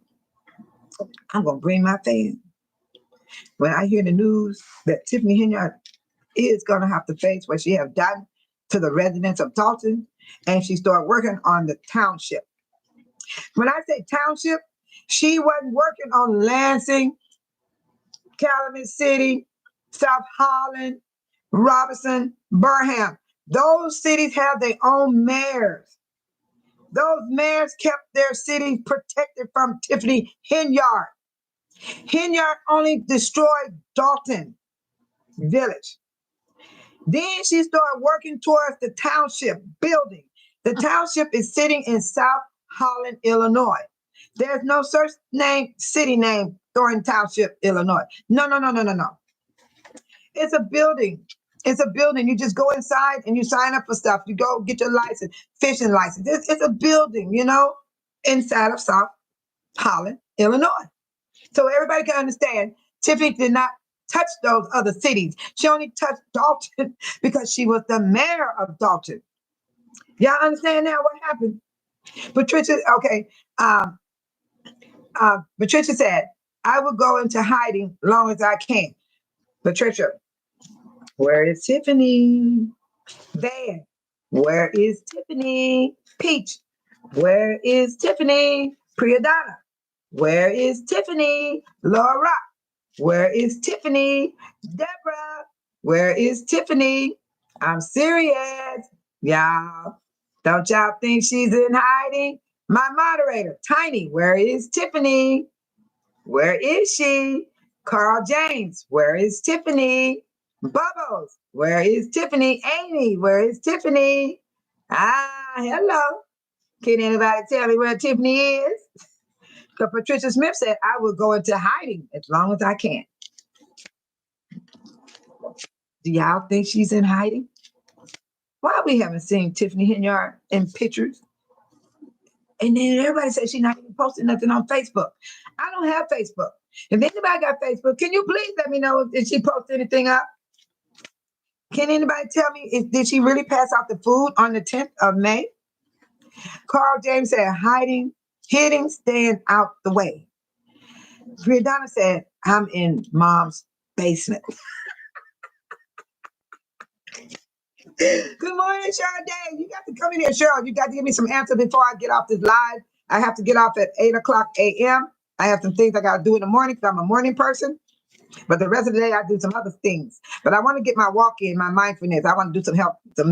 I'm going to bring my fan. When I hear the news that Tiffany Hinyard is going to have to face what she have done to the residents of Dalton, and she started working on the township. When I say township, she wasn't working on Lansing, Calumet City, South Holland, Robinson, Burham. Those cities have their own mayors. Those mayors kept their cities protected from Tiffany Hinyard. Hinyard only destroyed Dalton Village. Then she started working towards the township building. The township is sitting in South Holland, Illinois. There's no such city name Thornton Township, Illinois. No. It's a building. It's a building. You just go inside and you sign up for stuff. You go get your license, fishing license. It's a building, inside of South Holland, Illinois. So everybody can understand, Tiffany did not touch those other cities. She only touched Dalton because she was the mayor of Dalton. Y'all understand now what happened? Patricia said, I will go into hiding long as I can. Patricia, where is Tiffany? Van, where is Tiffany? Peach, where is Tiffany? Priyadonna, where is Tiffany? Laura, where is Tiffany? Deborah, where is Tiffany? I'm serious. Y'all, don't y'all think she's in hiding? My moderator, Tiny, where is Tiffany? Where is she? Carl James, where is Tiffany? Bubbles, where is Tiffany? Amy, where is Tiffany? Hello. Can anybody tell me where Tiffany is? Because Patricia Smith said, I will go into hiding as long as I can. Do y'all think she's in hiding? Why we haven't seen Tiffany Hinyard in pictures? And then everybody says she's not even posting nothing on Facebook. I don't have Facebook. If anybody got Facebook, can you please let me know if she posted anything up? Can anybody tell me, did she really pass out the food on the 10th of May? Carl James said, hitting, staying out the way. Priyadonna said, I'm in mom's basement. Good morning, Cheryl. You got to come in here, Cheryl. You got to give me some answers before I get off this live. I have to get off at 8 o'clock a.m. I have some things I got to do in the morning because I'm a morning person. But the rest of the day, I do some other things. But I want to get my walk in, my mindfulness. I want to do some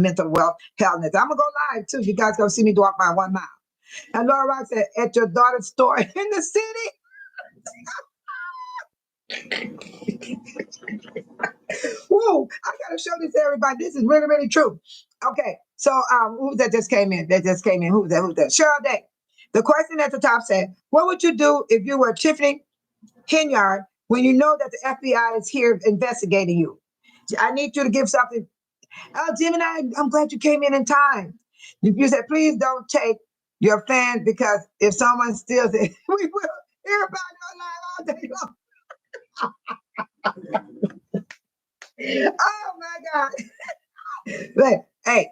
mental wellness. I'm going to go live, too. You guys going to see me walk my 1 mile. And Laura Rock said, at your daughter's store in the city. Whoa, I got to show this to everybody. This is really, really true. Okay, so who's that just came in? Who's that? Cheryl Day. The question at the top said, what would you do if you were Tiffany Hinyard when you know that the FBI is here investigating you? I need you to give something. Oh, Gemini, I'm glad you came in time. You said, please don't take your fan because if someone steals it, we will hear about it online all day long. Oh my God. Hey,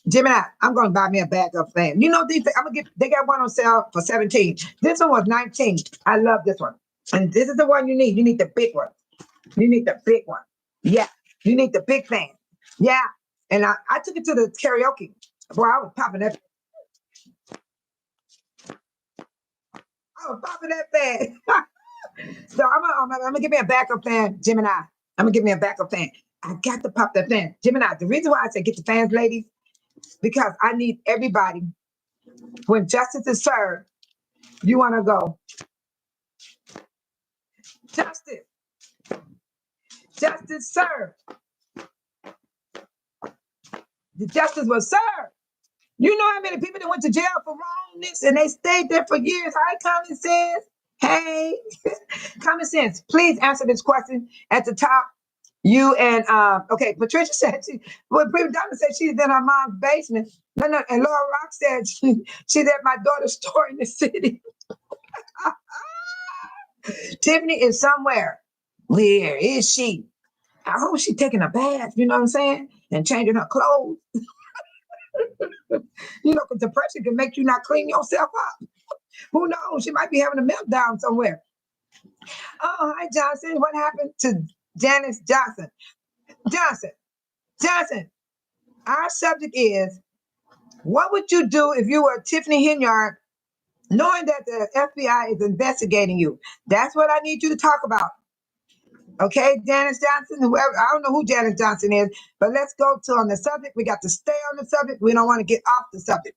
Gemini, I'm gonna buy me a backup fan. You know these things, they got one on sale for 17. This one was 19. I love this one. And this is the one you need. You need the big one. You need the big one. Yeah. You need the big fan. Yeah. And I took it to the karaoke. Boy, I was popping that. I was popping that fan. So I'm gonna give me a backup fan, Gemini. I'm gonna give me a backup fan. I got to pop that fan. Gemini, the reason why I say get the fans, ladies, because I need everybody. When justice is served, you want to go, justice, justice served. The justice was served. You know how many people that went to jail for wrongness and they stayed there for years? Hi, common sense. Hey, common sense. Please answer this question at the top. You and okay, Patricia said Prima Donna said she's in her mom's basement. No, and Laura Rock said she's at my daughter's store in the city. Tiffany is somewhere. Where is she? I hope she's taking a bath, you know what I'm saying? And changing her clothes. You know, because depression can make you not clean yourself up. Who knows? She might be having a meltdown somewhere. Oh, hi, Johnson. What happened to Janice Johnson? Johnson. Our subject is, what would you do if you were Tiffany Henyard, knowing that the FBI is investigating you? That's what I need you to talk about. Okay, Janice Johnson, whoever, I don't know who Janice Johnson is, but let's go to on the subject. We got to stay on the subject. We don't want to get off the subject.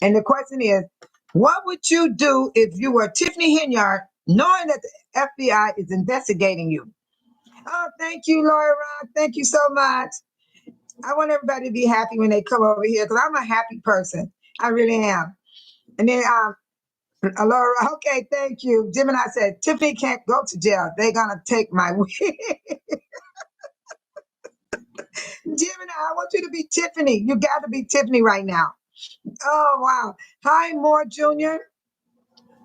And the question is, what would you do if you were Tiffany Henyard, knowing that the FBI is investigating you? Oh, thank you, Laura Rock. Thank you so much. I want everybody to be happy when they come over here because I'm a happy person. I really am. And then Laura, okay, thank you. Gemini said, Tiffany can't go to jail. They're going to take my wig. Gemini, I want you to be Tiffany. You got to be Tiffany right now. Oh, wow. Hi, Moore Jr.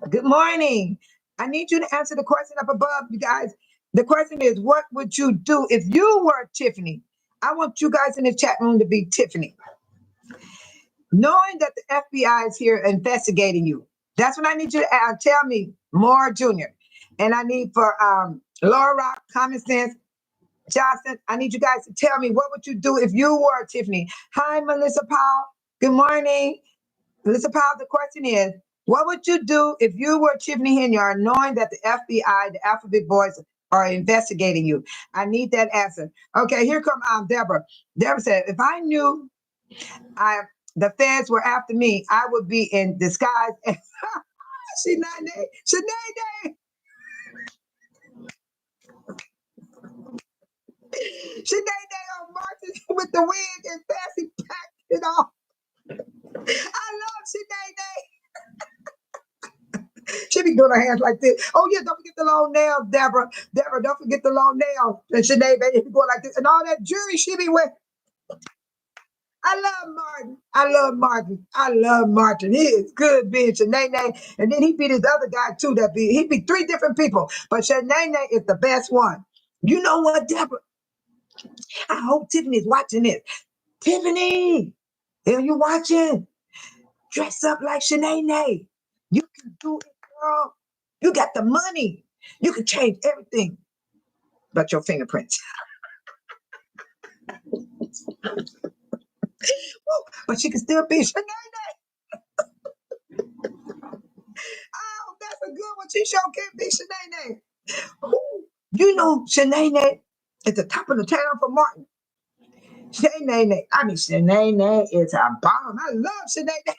Good morning. I need you to answer the question up above, you guys. The question is, what would you do if you were Tiffany? I want you guys in the chat room to be Tiffany. Knowing that the FBI is here investigating you. That's what I need you to tell me, Moore Jr. And I need for Laura Rock, Common Sense, Johnson, I need you guys to tell me, what would you do if you were Tiffany? Hi, Melissa Powell. Good morning. Melissa Powell, the question is, what would you do if you were Tiffany Henyard, knowing that the FBI, the Alphabet Boys, are investigating you? I need that answer. Okay, here come Deborah. Deborah said, if I knew the feds were after me, I would be in disguise. Shanae. Shanae on marches with the wig and fancy pack it off. I love Shanae. She be doing her hands like this. Oh yeah, don't forget the long nails, Deborah. Deborah, don't forget the long nails. And Shanae, baby, if you go like this, and all that jewelry she be wearing. I love Martin. I love Martin. He is good being Shanae. And then he beat his other guy too. He beat 3 different people. But Shanae is the best one. You know what, Deborah? I hope Tiffany's watching this. Tiffany, are you watching? Dress up like Shanae. You can do it, girl. You got the money. You can change everything but your fingerprints. But she can still be Shanae. Oh, that's a good one. She sure can be Shanae. You know, Shanae is the top of the town for Martin. Shanae is a bomb. I love Shanae.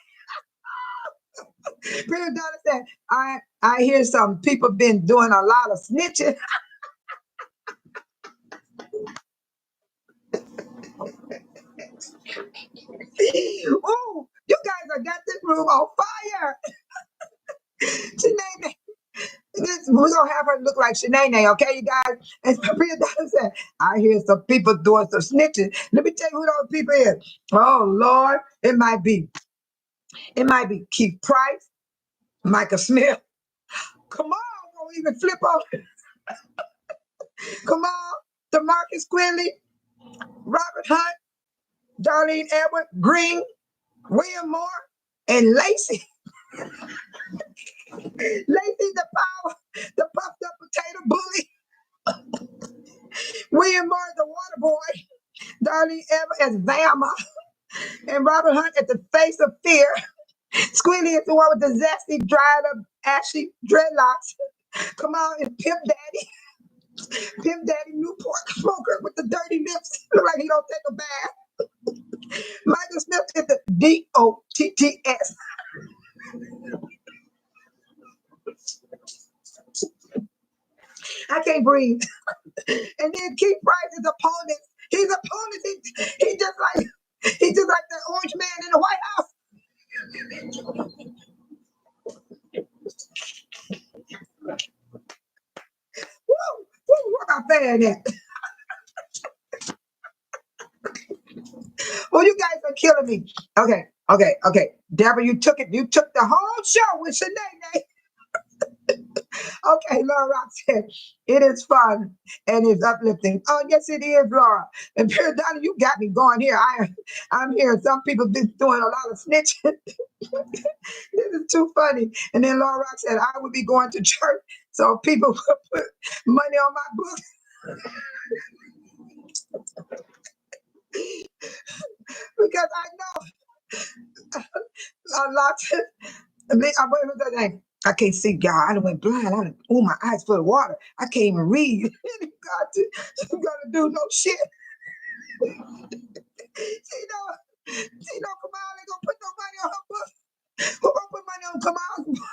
Prima Donna said, I hear some people been doing a lot of snitching. Ooh, you guys have got this room on fire. Shanae, we're going to have her look like Shanae, okay, you guys? And Prima Donna said, I hear some people doing some snitching. Let me tell you who those people is. Oh, Lord, it might be Keith Price, Micah Smith. Come on, don't even flip on. Come on, DeMarcus Quinley. Robert Hunt, Darlene Edward, Green, William Moore, and Lacey. Lacey the power, the puffed up potato bully. William Moore the water boy. Darlene Edward as Velma. And Robert Hunt at the face of fear. Squealy is the one with the zesty, dried up, ashy dreadlocks. Come on, and Pimp Daddy. Pimp Daddy Newport smoker with the dirty lips. Look like he don't take a bath. Michael Smith is the DOTTS. I can't breathe. And then Keith Price is opponent. He's opponent. He just like the orange man in the White House. Woo! Woo! Where my fan at? Well, you guys are killing me. Okay. Deborah, you took it. You took the whole show with Shanae. Okay, Laura Rock said, it is fun and it's uplifting. Oh, yes, it is, Laura. And Pierre Donna, you got me going here. I'm here. Some people been doing a lot of snitching. This is too funny. And then Laura Rock said, I would be going to church so people would put money on my book. Because I know a lot of, what was that name? I can't see, y'all. I done went blind. My eyes full of water. I can't even read. God, she's gonna do no shit. She know Kamal ain't gonna put no money on her book. Who gonna put money on Kamal's book?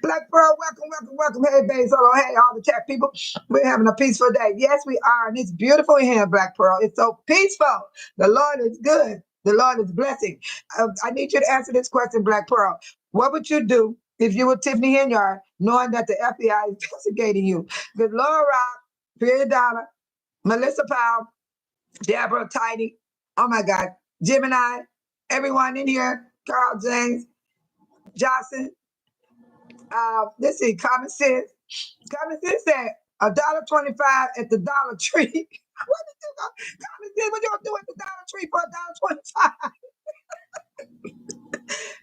Black Pearl, welcome. Hey, babe, solo. Hey, all the chat people. We're having a peaceful day. Yes, we are. And it's beautiful in here, Black Pearl. It's so peaceful. The Lord is good. The Lord is blessing. I need you to answer this question, Black Pearl. What would you do if you were Tiffany Henyard, knowing that the FBI is investigating you? Because Laura Rock, Pierre Donna, Melissa Powell, Deborah Tidy, oh my God, Gemini, everyone in here, Carl James, Johnson, let's see, Common Sense. Common Sense said $1.25 at the Dollar Tree. What did you go? Common Sense, what you gonna do at the Dollar Tree for $1.25?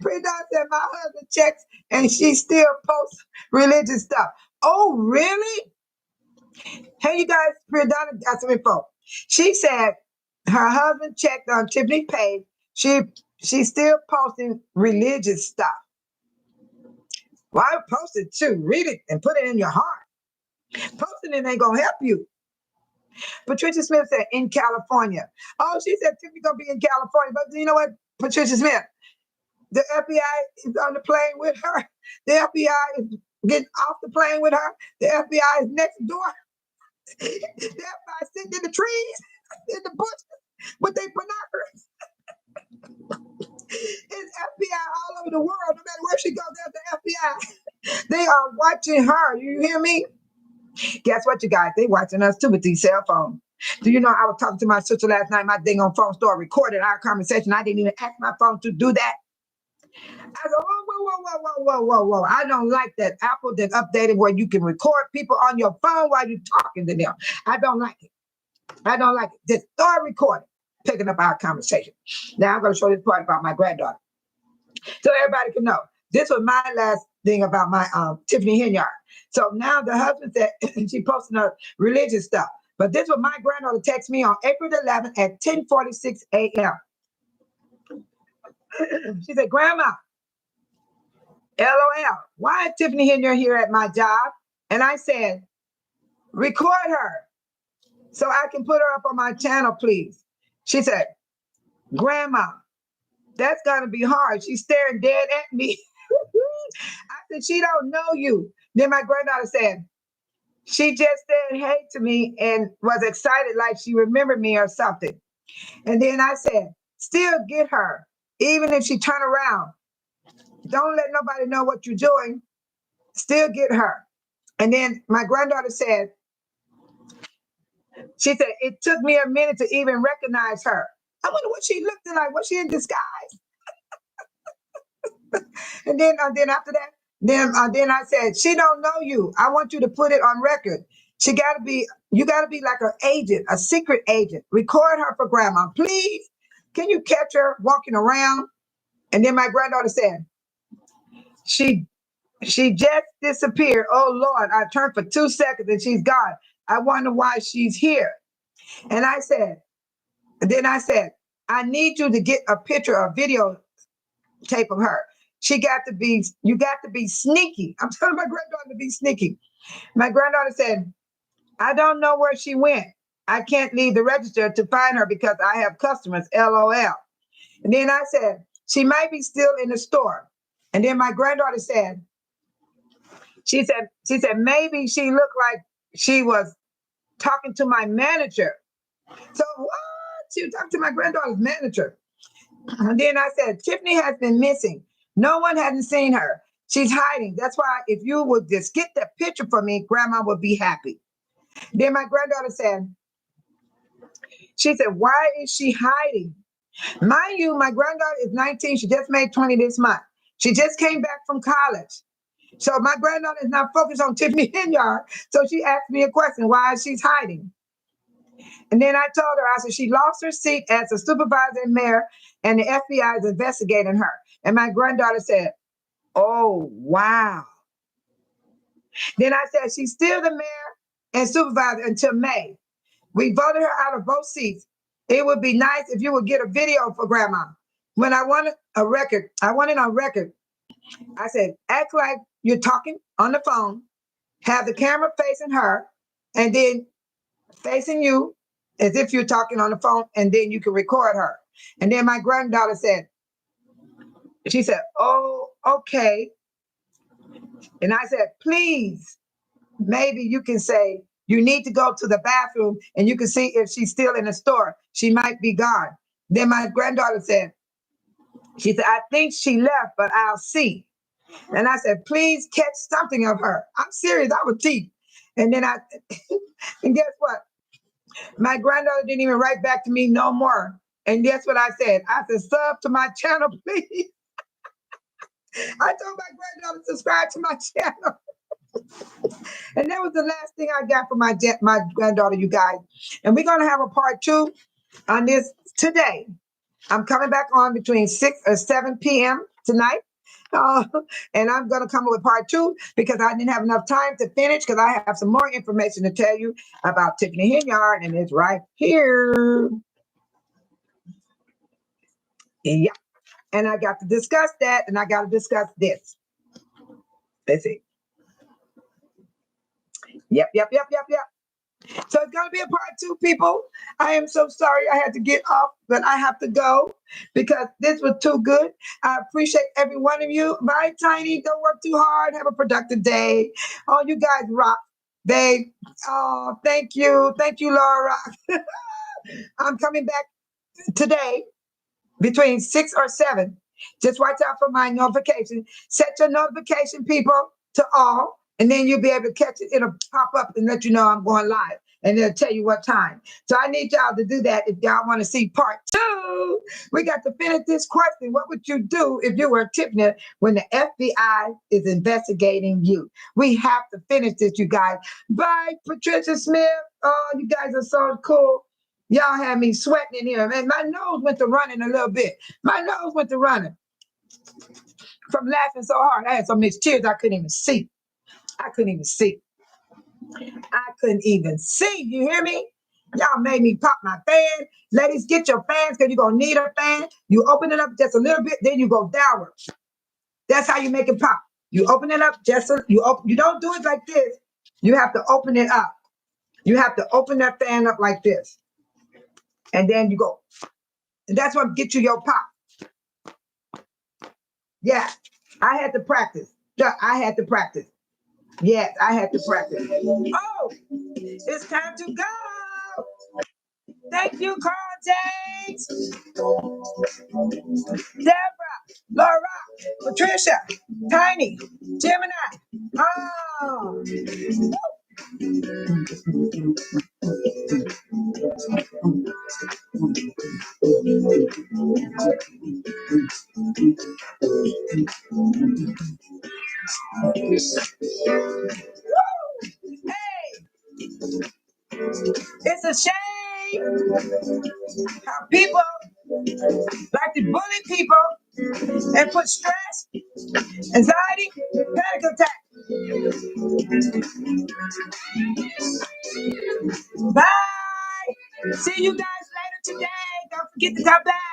Pre-Don said my husband checks and she still posts religious stuff. Oh, really? Hey, you guys, Pre-Don got some info. She said her husband checked on Tiffany's page. She's still posting religious stuff. Well, I post it too. Read it and put it in your heart. Posting it ain't gonna help you. Patricia Smith said in California. Oh, she said Tiffany gonna be in California. But you know what, Patricia Smith? The FBI is on the plane with her. The FBI is getting off the plane with her. The FBI is next door. The FBI sitting in the trees, in the bushes with their binoculars. It's FBI all over the world. No matter where she goes, there's the FBI. They are watching her. You hear me? Guess what, you guys? They watching us too with these cell phones. Do you know I was talking to my sister last night? My dang on phone store recorded our conversation. I didn't even ask my phone to do that. I go, whoa. I don't like that. Apple did updated where you can record people on your phone while you're talking to them. I don't like it. Just start recording, picking up our conversation. Now I'm going to show this part about my granddaughter. So everybody can know. This was my last thing about my Tiffany Henyard. So now the husband said she posted her religious stuff. But this was my granddaughter text me on April 11th at 10:46 a.m. She said, Grandma, LOL, why is Tiffany Henyard here at my job? And I said, record her so I can put her up on my channel, please. She said, Grandma, that's gonna be hard. She's staring dead at me. I said, she don't know you. Then my granddaughter said, she just said hey to me and was excited like she remembered me or something. And then I said, still get her, even if she turn around. Don't let nobody know what you're doing. Still get her. And then my granddaughter said, she said, it took me a minute to even recognize her. I wonder what she looked like. Was she in disguise? And then after that, then I said, she don't know you. I want you to put it on record. you gotta be like an agent, a secret agent. Record her for grandma, please. Can you catch her walking around? And then my granddaughter said, she just disappeared. Oh Lord, I turned for 2 seconds and she's gone. I wonder why she's here. And then I said, I need you to get a picture or video tape of her. You got to be sneaky. I'm telling my granddaughter to be sneaky. My granddaughter said, I don't know where she went. I can't leave the register to find her because I have customers, LOL. And then I said, she might be still in the store. And then my granddaughter said, she said, maybe she looked like she was talking to my manager. So what? She was talking to my granddaughter's manager. And then I said, Tiffany has been missing. No one hasn't seen her. She's hiding. That's why if you would just get that picture for me, grandma would be happy. Then my granddaughter said, why is she hiding? Mind you, my granddaughter is 19. She just made 20 this month. She just came back from college. So my granddaughter is not focused on Tiffany Henyard. So she asked me a question, why she's hiding? And then I told her, I said, she lost her seat as a supervisor and mayor, and the FBI is investigating her. And my granddaughter said, oh, wow. Then I said, she's still the mayor and supervisor until May. We voted her out of both seats. It would be nice if you would get a video for grandma. When I wanted a record, I wanted on record. I said, act like you're talking on the phone, have the camera facing her, and then facing you as if you're talking on the phone, and then you can record her. And then my granddaughter said, she said, oh, okay. And I said, please, maybe you can say, you need to go to the bathroom and you can see if she's still in the store. She might be gone. Then my granddaughter said, she said, I think she left, but I'll see. And I said, please catch something of her. I'm serious, I was teeth. And then and guess what? My granddaughter didn't even write back to me no more. And guess what I said? I said, sub to my channel, please. I told my granddaughter to subscribe to my channel. And that was the last thing I got from my granddaughter, you guys. And we're going to have a part 2 on this today. I'm coming back on between 6 or 7 p.m. tonight. And I'm going to come up with part 2 because I didn't have enough time to finish because I have some more information to tell you about Tiffany Henyard, and it's right here. Yeah. And I got to discuss that, and I got to discuss this. Let's see. Yep. So it's going to be a part 2, people. I am so sorry I had to get off, but I have to go because this was too good. I appreciate every one of you. Bye, Tiny. Don't work too hard. Have a productive day. Oh, you guys rock, babe. Oh, thank you. Thank you, Laura. I'm coming back today between 6 or 7. Just watch out for my notification. Set your notification, people, to all. And then you'll be able to catch it. It'll pop up and let you know I'm going live. And it'll tell you what time. So I need y'all to do that if y'all want to see part 2. We got to finish this question. What would you do if you were Tiffany when the FBI is investigating you? We have to finish this, you guys. Bye, Patricia Smith. Oh, you guys are so cool. Y'all had me sweating in here. Man, my nose went to running a little bit. My nose went to running from laughing so hard. I had so much tears I couldn't even see. I couldn't even see. You hear me? Y'all made me pop my fan. Ladies, get your fans because you're going to need a fan. You open it up just a little bit, then you go downward. That's how you make it pop. You open it up you don't do it like this. You have to open it up. You have to open that fan up like this. And then you go. And that's what gets you your pop. Yeah, I had to practice. Yes, I had to practice. Oh, it's time to go. Thank you, Carl James, Deborah, Laura, Patricia, Tiny, Gemini. Oh. Hey. It's a shame how people like to bully people and put stress, anxiety, panic attack. Bye. See you guys later today. Don't forget to come back.